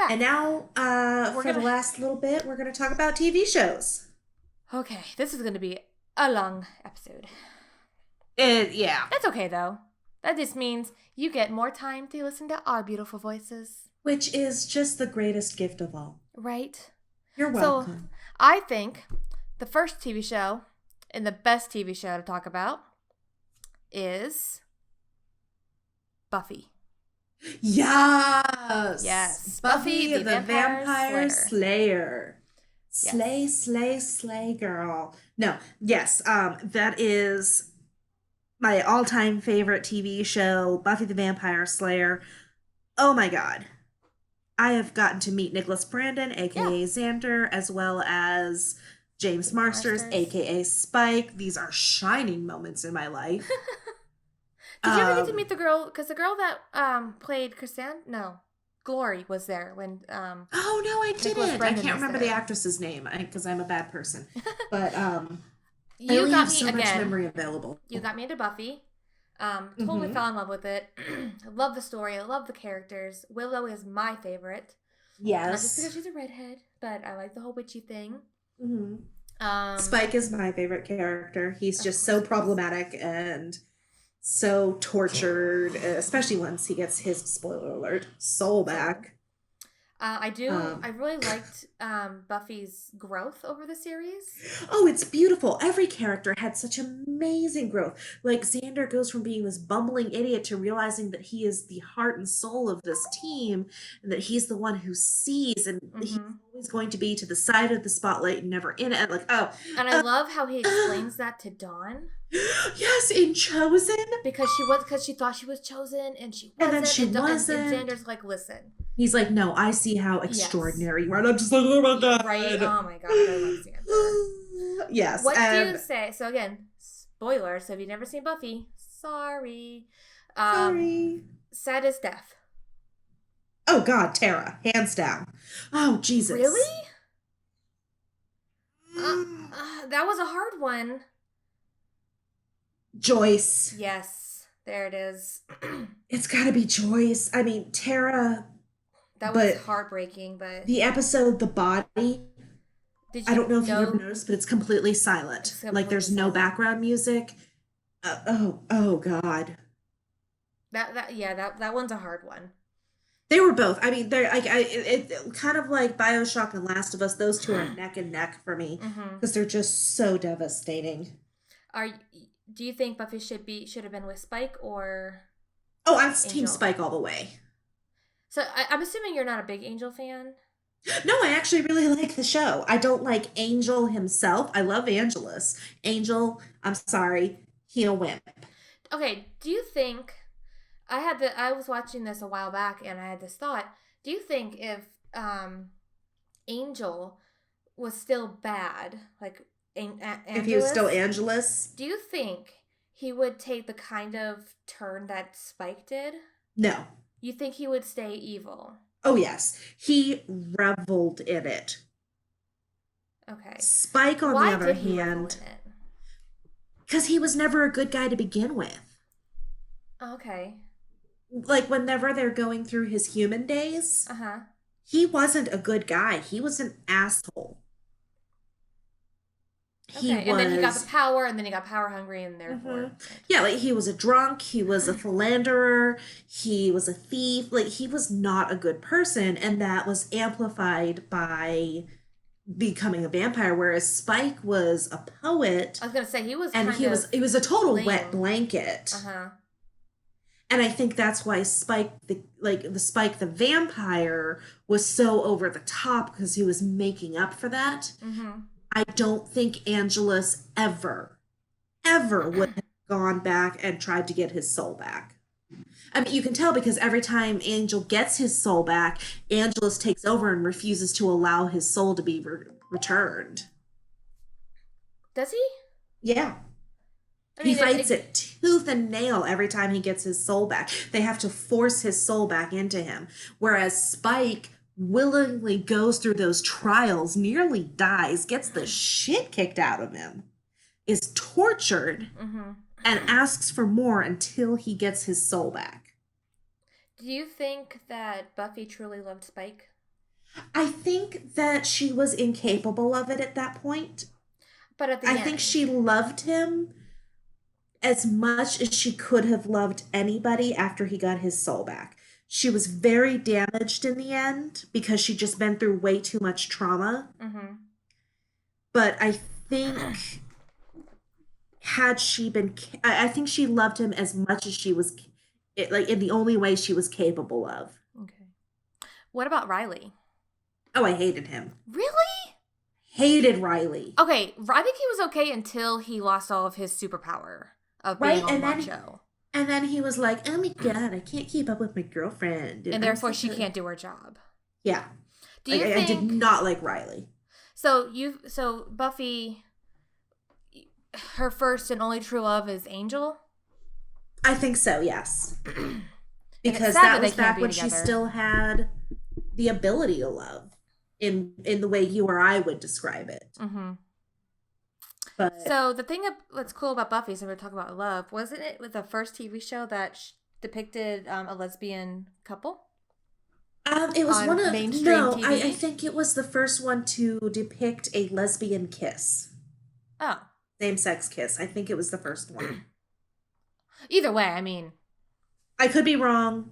And now, for the last little bit, we're going to talk about TV shows. Okay, this is going to be a long episode. Yeah. That's okay, though. That just means you get more time to listen to our beautiful voices. Which is just the greatest gift of all. Right? You're welcome. So, I think the first TV show and the best TV show to talk about is Buffy. Yes. Buffy the Vampire Slayer. Slay, girl. No, yes. That is my all-time favorite TV show, Buffy the Vampire Slayer. Oh my God. I have gotten to meet Nicholas Brandon, aka Xander, as well as James Marsters, aka Spike. These are shining moments in my life. Did you ever get to meet the girl? Because the girl that played Glory was there when. Oh no, I didn't. I can't remember the actress's name because I'm a bad person. But you only got have me so again. much memory available. You got me into Buffy. Totally fell in love with it. I love the story. I love the characters. Willow is my favorite. Yes, not just because she's a redhead, but I like the whole witchy thing. Spike is my favorite character. He's just so problematic and so tortured, especially once he gets his, spoiler alert, soul So, back. I Um, really liked Buffy's growth over the series. oh, it's beautiful. Every character had such amazing growth. Like Xander goes from being this bumbling idiot to realizing that he is the heart and soul of this team and that he's the one who sees and he's Mm-hmm. always going to be to the side of the spotlight and never in it. Like, oh, And I uh, love how he explains that to Dawn yes, in Chosen. because she thought she was chosen and she And then wasn't, she and wasn't. Xander's like, listen, He's like, no, I see how yes, extraordinary you are. And I'm just like, oh my right? God. Oh my god, I love Xander. Yes. What do you And say? So again, spoiler. So if you've never seen Buffy, sorry. Um, sorry. Saddest death. Oh God, Tara, hands down. Oh Really? Jesus. Uh, that was a hard one. Joyce. Yes, there it is. It's got to be Joyce. I mean, Tara, That was but heartbreaking, but the episode The Body, did I you don't know if you've ever know noticed, but it's completely silent. it's Like completely there's no silent? background music. Oh God. That one's a hard one. They were both. I mean, they're like kind of like BioShock and Last of Us. Those two are neck and neck for me Mm-hmm. because they're just so devastating. Are do you think Buffy should have been with Spike or Oh, I'm Team Angel? Spike all the way. So I'm assuming you're not a big Angel fan. No, I actually really like the show. I don't like Angel himself. I love Angelus. Angel, I'm sorry, he a wimp. Okay, do you think I was watching this a while back and I had this thought. Do you think if Angel was still bad, like If he was still Angelus, Angelus, do you think he would take the kind of turn that Spike did? no. You think he would stay evil? Oh yes, he reveled in it. Okay. Spike, on the Why other did he revel hand, in it? because he was never a good guy to begin with. Okay. Like whenever they're going through his human days, Uh-huh. he wasn't a good guy. He was an asshole. He Okay. And then he got the was, power and then he got power hungry and mhm. therefore Yeah, like he was a drunk, he was a philanderer, he was a thief. Like he was not a good person, and that was amplified by becoming a vampire. Whereas Spike was a poet, I was gonna say he was and kind of he was a total wet lame. blanket. Uh-huh. And I think that's why the Spike the vampire was so over the top because he was making up for that. Mm-hmm. I don't think Angelus ever would have gone back and tried to get his soul back. I mean, you can tell because every time Angel gets his soul back, Angelus takes over and refuses to allow his soul to be returned. Does he? Yeah. I He mean, fights it tooth and nail every time he gets his soul back. They have to force his soul back into him. Whereas Spike willingly goes through those trials, nearly dies, gets the shit kicked out of him, is tortured, mm-hmm. and asks for more until he gets his soul back. Do you think that Buffy truly loved Spike? I think that she was incapable of it at that point. But at the I end, think she loved him as much as she could have loved anybody after he got his soul back. She was very damaged in the end because she'd just been through way too much trauma. Mm-hmm. But I think had she been, I think she loved him as much as she was, like in the only way she was capable of. Okay. What about Riley? Oh, I hated him. Really? Hated Riley. Okay, I think he was okay until he lost all of his superpower of being Right, all and then macho. and then he was like, "Oh my god, I can't keep up with my girlfriend," And I'm therefore such she a-" can't do her job. Yeah, Do you I did think not like Riley. so Buffy, her first and only true love is Angel? I think so. Yes, And it's because sad that that they was can't back be when she together. still had the ability to love in the way you or I would describe it. Mm-hmm. But So the thing that's cool about Buffy, so we're talking about love, wasn't it with the first TV show that depicted a lesbian couple it was one on of mainstream no, I TV? think it was the first one to depict a lesbian kiss, Oh, same sex kiss. I think it was the first one. Either way, I mean, I could be wrong.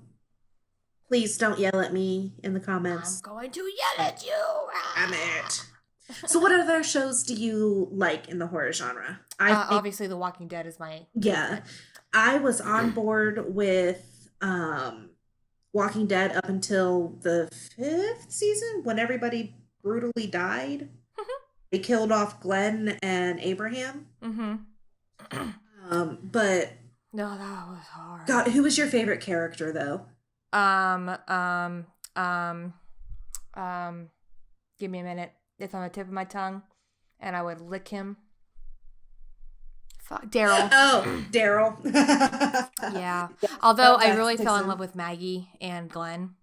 Please don't yell at me in the I'm comments. going to yell at you. Damn it. So what other shows do you like in the horror genre? I think, Obviously, The Walking Dead is my yeah, favorite. I was on board with Walking Dead up until the 5th season when everybody brutally died. They killed off Glenn and Abraham. Mm-hmm. But No, that was hard. God, who was your favorite character though? Um, um, um, give me a minute. It's on the tip of my tongue, and I would lick him. Fuck, Daryl. Oh, Daryl. Yeah. Although I That really sticks fell in in. love with Maggie and Glenn.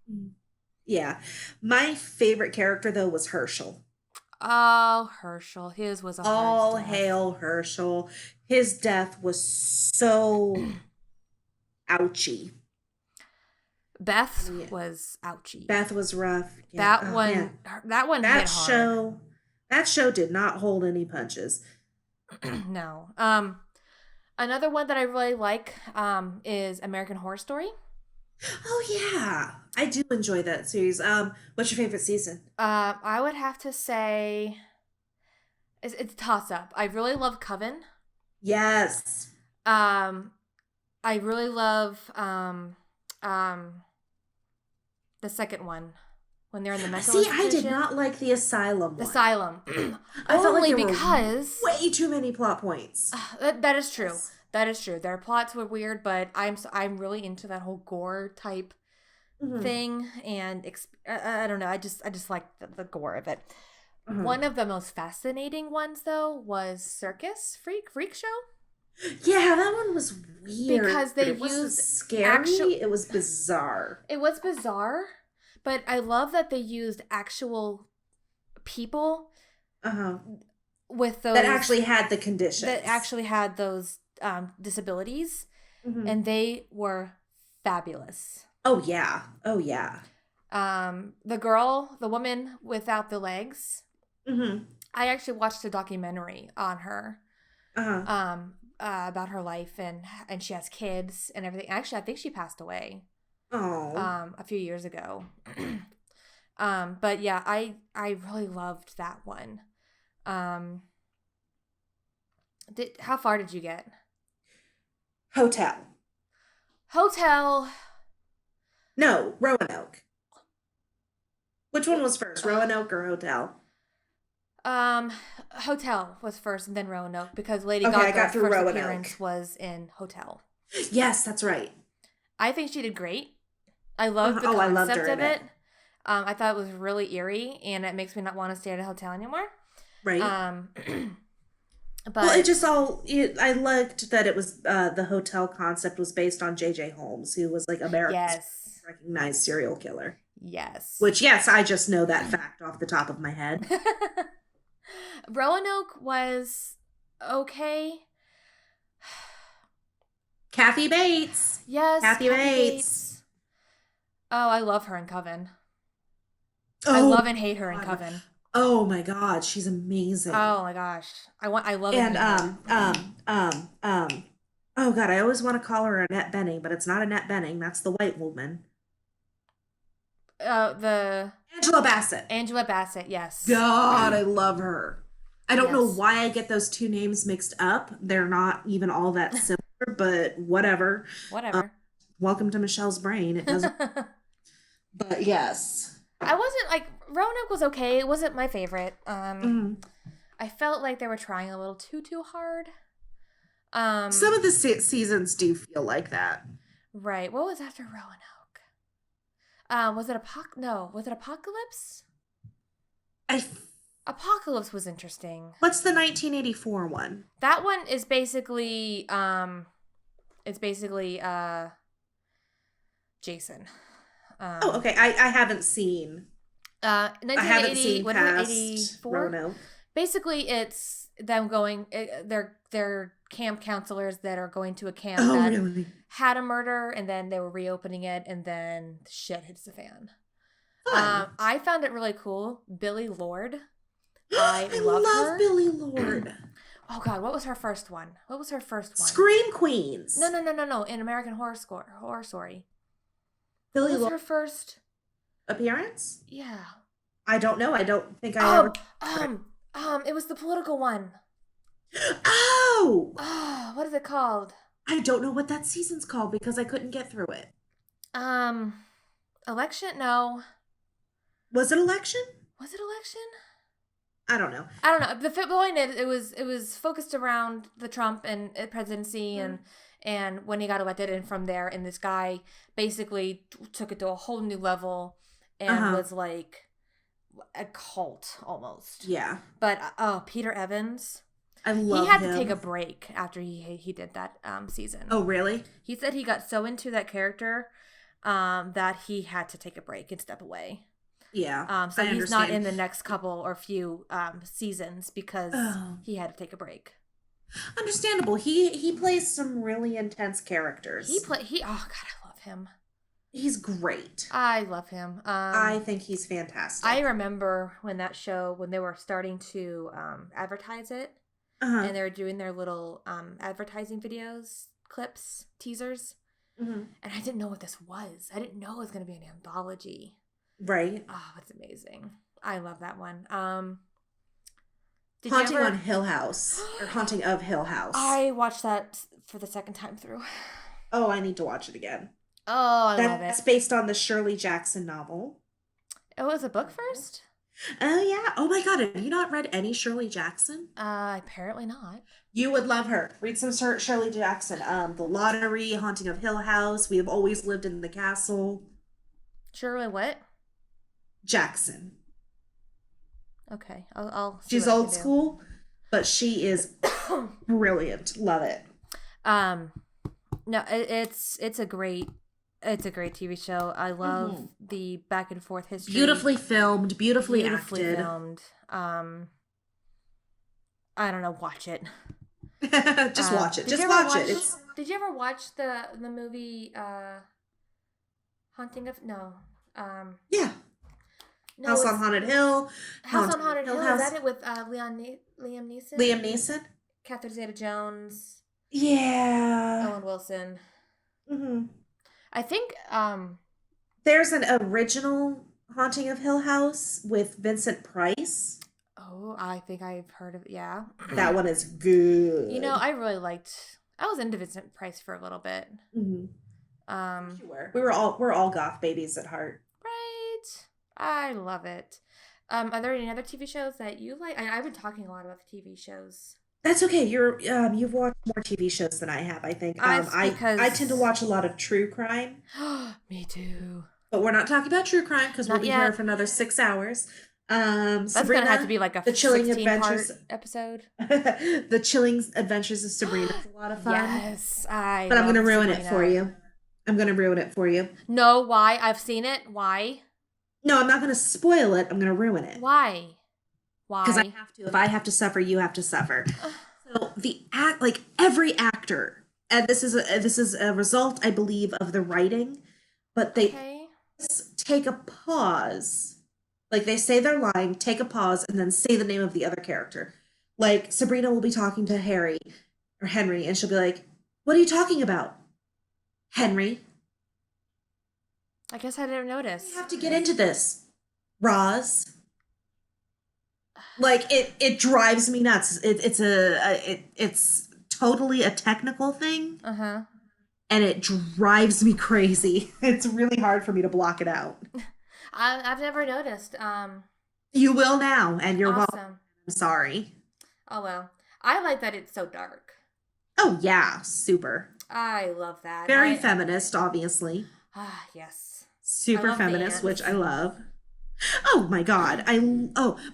Yeah. My favorite character though was Herschel. Oh, Herschel. His was a All hard death. hail Herschel. His death was so ouchy. Beth Yeah. was ouchie. Beth was rough. Yeah. That Oh, one. man. That one That hit hard. show did not hold any punches. No. Another one that I really like is American Horror Story. Oh yeah. I do enjoy that series. What's your favorite season? I would have to say it's a toss up. I really love Coven. Yes. I really love the second one when they're in the mental See, I institution. did not like the Asylum The one. Asylum. I felt like Only there were because way too many plot points. that is true. That is true. Their plots were weird, but I'm really into that whole gore type thing, and I don't know. I just like the gore of it. One of the most fascinating ones though was Freak Show. Yeah, that one was weird. Because they it wasn't used scary. It was bizarre. It was bizarre, but I love that they used actual people with those that actually had the conditions. That actually had those disabilities, and they were fabulous. Oh yeah. Oh yeah. The woman without the legs. Mm-hmm. I actually watched a documentary on her. About her life, and she has kids and everything. Actually, I think she passed away. Oh. A few years ago. But yeah, I really loved that one. How far did you get? Hotel. No, Roanoke. Which one was first, Roanoke or Hotel? Hotel was first, and then Roanoke, because Lady Okay, I got Gaga's through first Roanoke. appearance was in Hotel. Yes, that's right. I think she did great. I loved the I loved concept her of in it. I thought it was really eerie, and it makes me not want to stay at a hotel anymore. Right. But well, I liked that it was the hotel concept was based on J.J. Holmes, who was like America's recognized serial killer. Yes. Which, yes, I just know that fact off the top of my head. Roanoke was okay. Kathy Bates. Yes, Kathy Bates. Oh, I love her in Coven. Oh, I love and hate her in Coven. Oh my God, she's amazing. Oh my gosh, I love and her. Oh God, I always want to call her Annette Bening, but it's not Annette Bening. That's the white woman. The Angela Bassett, yes. God, I love her. I don't know why I get those two names mixed up. They're not even all that similar, but whatever. Welcome to Michelle's brain. It doesn't. But yes. I wasn't like Roanoke was okay. It wasn't my favorite. I felt like they were trying a little too hard. Some of the seasons do feel like that. Right. What was after Roanoke? Was it Apocalypse? Apocalypse was interesting. What's the 1984 one? That one is basically Jason. Okay. I haven't seen. I haven't seen past Roanoke. Basically, it's them going. They're camp counselors that are going to a camp really? Had a murder, and then they were reopening it, and then shit hits the fan. I found it really cool. Billy Lord. I love her. Billy Lord. Oh God, what was her first one? What was her first one? Scream Queens. No. In American Horror Story. Billy What was Lo her first? appearance? Yeah. I don't know. I don't think I ever. It was the political one. Oh! Oh, what is it called? I don't know what that season's called because I couldn't get through it. Um, Election? No. Was it election? Was it Election? I don't know. I don't know. The point is, it was focused around the Trump and presidency and when he got elected, and from there, and this guy basically took it to a whole new level and was like a cult almost. Yeah. But Peter Evans, I love him. He had to take a break after he did that season. Oh, really? He said he got so into that character that he had to take a break and step away. Yeah. So he's not in the next couple or few seasons because he had to take a break. Understandable. He plays some really intense characters. Oh God, I love him. He's great. I love him. I think he's fantastic. I remember when they were starting to advertise it, and they were doing their little advertising videos, clips, teasers, and I didn't know what this was. I didn't know it was going to be an anthology. Right. Oh, it's amazing. I love that one. Haunting on Hill House, or Haunting of Hill House. I watched that for the second time through. Oh, I need to watch it again. Oh, I love it. That's based on the Shirley Jackson novel. Oh, it was a book first? Oh, yeah. Oh, my God. Have you not read any Shirley Jackson? Apparently not. You would love her. Read some Shirley Jackson. The Lottery, Haunting of Hill House, We Have Always Lived in the Castle. Shirley what? Jackson. Okay, I'll see She's what I old can do. school, but she is brilliant. Love it. No, it's a great TV show. I love the back and forth history. Beautifully filmed, beautifully acted. filmed. I don't know. Watch it. Just watch it. Just watch it. Did you ever watch the movie Haunting of Yeah. No, House on Haunted Hill. House on Haunted Hill. House. Is that it with Liam Neeson? Liam Neeson? Catherine Zeta-Jones. Yeah. Owen Wilson. Mm-hmm. I think there's an original Haunting of Hill House with Vincent Price. Oh, I think I've heard of it. Yeah. That one is good. You know, I was into Vincent Price for a little bit. Mm-hmm. We're all goth babies at heart. Right. I love it. Are there any other TV shows that you like? I've been talking a lot about the TV shows. That's okay. You've watched more TV shows than I have, I think. I tend to watch a lot of true crime. Me too. But we're not talking about true crime because we'll be here for another 6 hours. That's Sabrina, gonna have to be like a The Chilling Adventures episode. The Chilling Adventures of Sabrina is a lot of fun. Yes, but I'm gonna ruin it for you. No, why? I've seen it. Why? No, I'm not gonna spoil it. I'm gonna ruin it. Why? Because I have to. If I have to suffer, you have to suffer. So every actor, and this is a result, I believe, of the writing, but they take a pause. Like, they say their line, take a pause, and then say the name of the other character. Like, Sabrina will be talking to Henry, and she'll be like, "What are you talking about, Henry?" I guess I didn't notice. We have to get into this, Roz. Like, it drives me nuts. It's totally a technical thing. And it drives me crazy. It's really hard for me to block it out. I've never noticed. You will now, and you're awesome. welcome. I'm sorry. Oh well. I like that it's so dark. Oh yeah, super. I love that. Very feminist, obviously. Yes. Super feminist, which I love. Oh my God.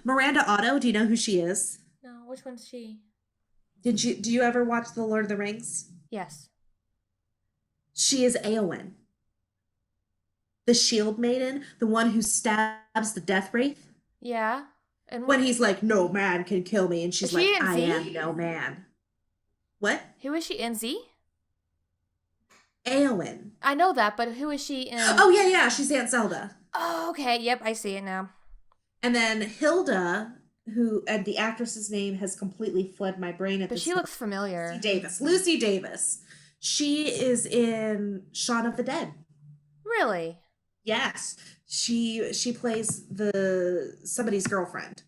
Miranda Otto, do you know who she is? No, which one's she? Do you ever watch The Lord of the Rings? Yes. She is Éowyn. The shield maiden, the one who stabs the death wraith. Yeah. And when he's like, "No man can kill me," and she's like, "I am no man." What? Who is she in Z? Éowyn. I know that, but who is she in? Oh yeah, she's Aunt Zelda. Oh, okay. Yep, I see it now. And then Hilda who and the actress's name has completely fled my brain at But this she moment. looks Lucy familiar. Davis. Lucy Davis. She is in Shaun of the Dead. Really? Yes. She plays the somebody's girlfriend.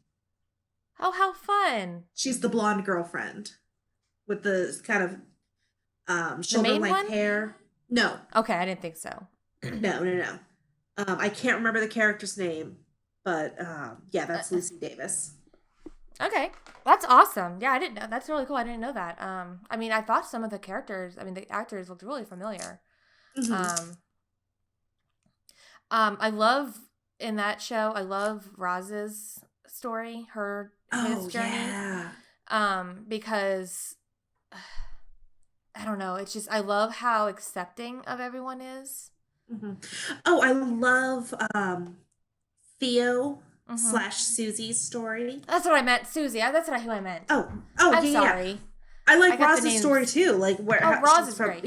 Oh, how fun. She's the blonde girlfriend with the kind of The shoulder main length one? hair. No, Okay, I didn't think so. no. I can't remember the character's name, but yeah, that's Uh, Lucy Davis. Okay, that's awesome. Yeah, I didn't know. That's really cool. I didn't know that. I mean, I thought some of the characters, I mean, the actors looked really familiar. Hmm. Um, I love in that show. I love Roz's story, his Oh journey. yeah. Because I don't know. It's just I love how accepting of everyone is. Hmm. Oh, I love Theo Mm-hmm. slash Susie's story. That's what I meant, Susie. That's what who I meant. Oh, oh I'm yeah. sorry. I I like got the Roz's story names. too. Like where Oh, how Roz she's is from, great.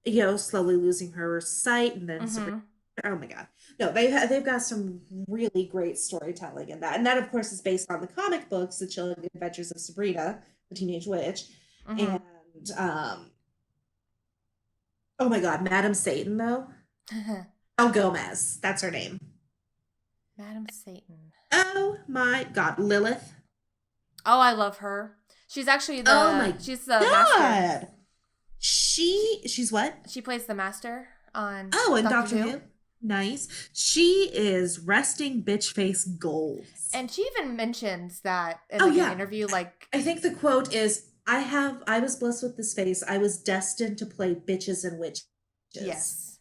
Yeah. slowly losing her sight, and then Sabrina. Mm-hmm. Oh my god, no, they've got some really great storytelling in that, and that of course is based on the comic books, The Chilling Adventures of Sabrina, the Teenage Witch, Mm-hmm. and oh my god, Madam Satan though. El Gomez, that's her name. Madam Satan. Oh my god, Lilith. Oh, I love her. She's actually Oh my she's the master. god, she's what? She plays the master on Oh, and Doctor Doctor Who. Who. Nice. She is resting bitch face goals. And she even mentions that in Oh like an yeah. interview, like I think the quote is I was blessed with this face. I was destined to play bitches and witches. yes.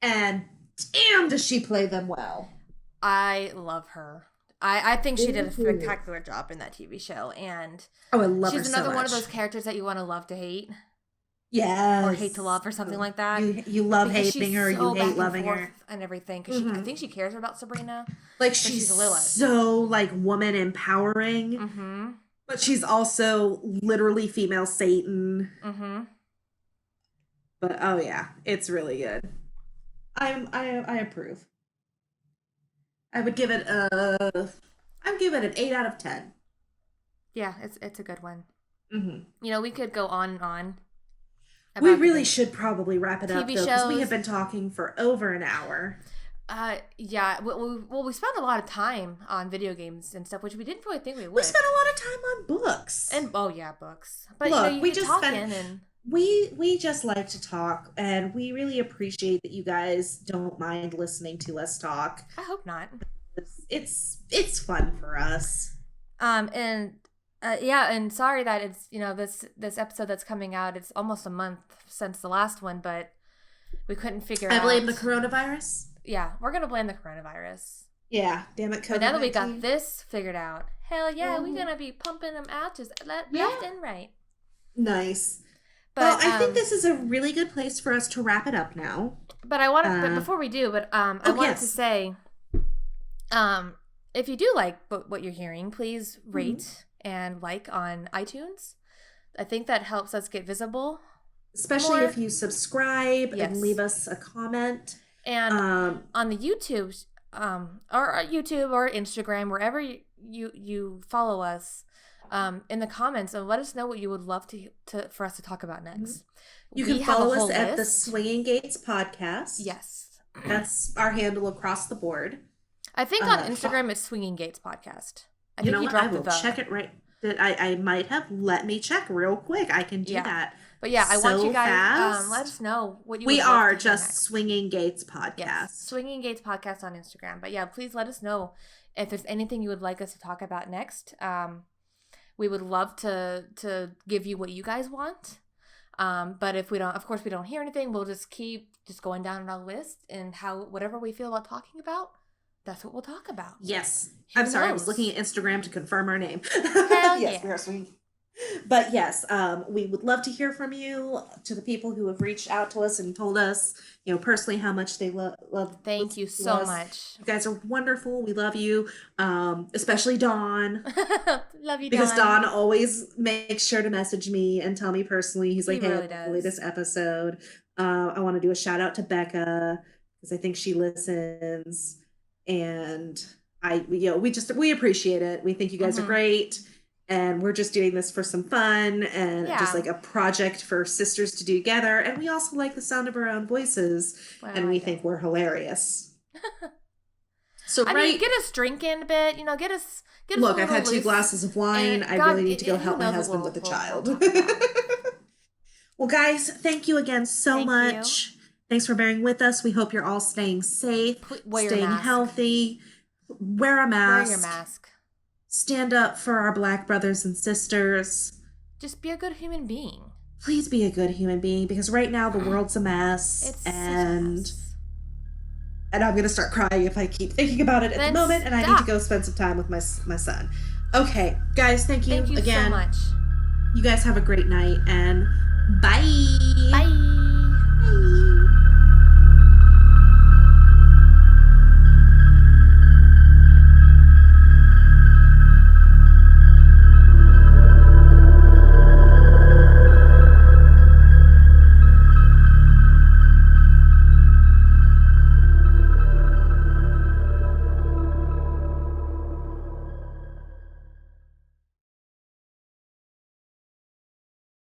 And damn does she play them well. I love her. I think she did a Ooh. spectacular job in that TV show, and Oh, I love her she's so another one much. of those characters that you want to love to hate Yes. or hate to love or something like that. You love Because hating she's her, you so hate back and loving forth her. and everything. Because I think she cares about Sabrina, Like but she's she's Lilith. so like woman empowering, Mm-hmm. but she's also literally female Satan. Mm-hmm. But oh yeah, it's really good. I approve. I would give it a I would give it an 8 out of 10. Yeah, it's a good one. Hmm. You know, we could go on and on We about really the should probably wrap it up TV though, because we shows. have been talking for over an hour. Yeah. Well, we spent a lot of time on video games and stuff, which we didn't really think we We would. spent a lot of time on books. And oh yeah, books. But Look, you know, you we get just talking spent and we just like to talk, and we really appreciate that you guys don't mind listening to us talk. I hope not. It's fun for us. And yeah, and sorry that it's this episode that's coming out. It's almost a month since the last one, but we couldn't figure out. I blame the coronavirus. Yeah, we're gonna blame the coronavirus. Yeah, damn it, COVID-19. But now that we got this figured out, hell yeah, we're gonna be pumping them out just left and right. Nice. But Well, I think this is a really good place for us to wrap it up now. But I want to. But before we do, I wanted to say, if you do like what you're hearing, please rate and like on iTunes. I think that helps us get visible, especially more. If you subscribe Yes. and leave us a comment. And on the YouTube, or YouTube or Instagram, wherever you follow us, in the comments, and let us know what you would love for us to talk about next. You can follow us at the Swinging Gates Podcast. Yes, that's our handle across the board. I think on Instagram it's Swinging Gates Podcast. I you think know you what? dropped I will check it right. I might have. Let me check real quick. I can do that. But yeah, I want you guys fast. let us know what you. We would are love to just next. Swinging Gates Podcast. Yes, Swinging Gates Podcast on Instagram. But yeah, please let us know if there's anything you would like us to talk about next. We would love to give you what you guys want. But if we don't, of course, we don't hear anything, we'll just keep going down on our list, and whatever we feel about talking about, that's what we'll talk about. Yes. Who I'm sorry, I knows? was looking at Instagram to confirm our name. Hell Yes, yeah. we are Swinging. But yes, we would love to hear from you, to the people who have reached out to us and told us, personally how much they love. Thank you so us. much. You guys are wonderful. We love you, especially Dawn. Love you, Because Dawn always makes sure to message me and tell me personally. He's like, He hey, really hopefully does. this episode. I want to do a shout out to Becca because I think she listens. And we appreciate it. We think you guys are Mm-hmm. great. And we're just doing this for some fun and just Yeah. like a project for sisters to do together. And we also like the sound of our own voices and Well, we yeah. think we're hilarious. So, I mean, right, get us drinking a bit. Get us a look, I've little had 2 loose. glasses of wine. And I God, really need to go who help my knows what husband with the we'll child. talk about. Well, guys, thank you again so Thank you. much. Thanks for bearing with us. We hope you're all staying safe, Wear your staying mask. healthy, wear a Wear your mask, mask. stand up for our Black brothers and sisters. Just be a good human being. Please be a good human being because right now the world's a mess It's such a and mess. I'm going to start crying if I keep thinking about it at Then the moment and I need to stop. go spend some time with my son. Okay, guys, thank you Thank you again. so much. You guys have a great night and bye. Bye.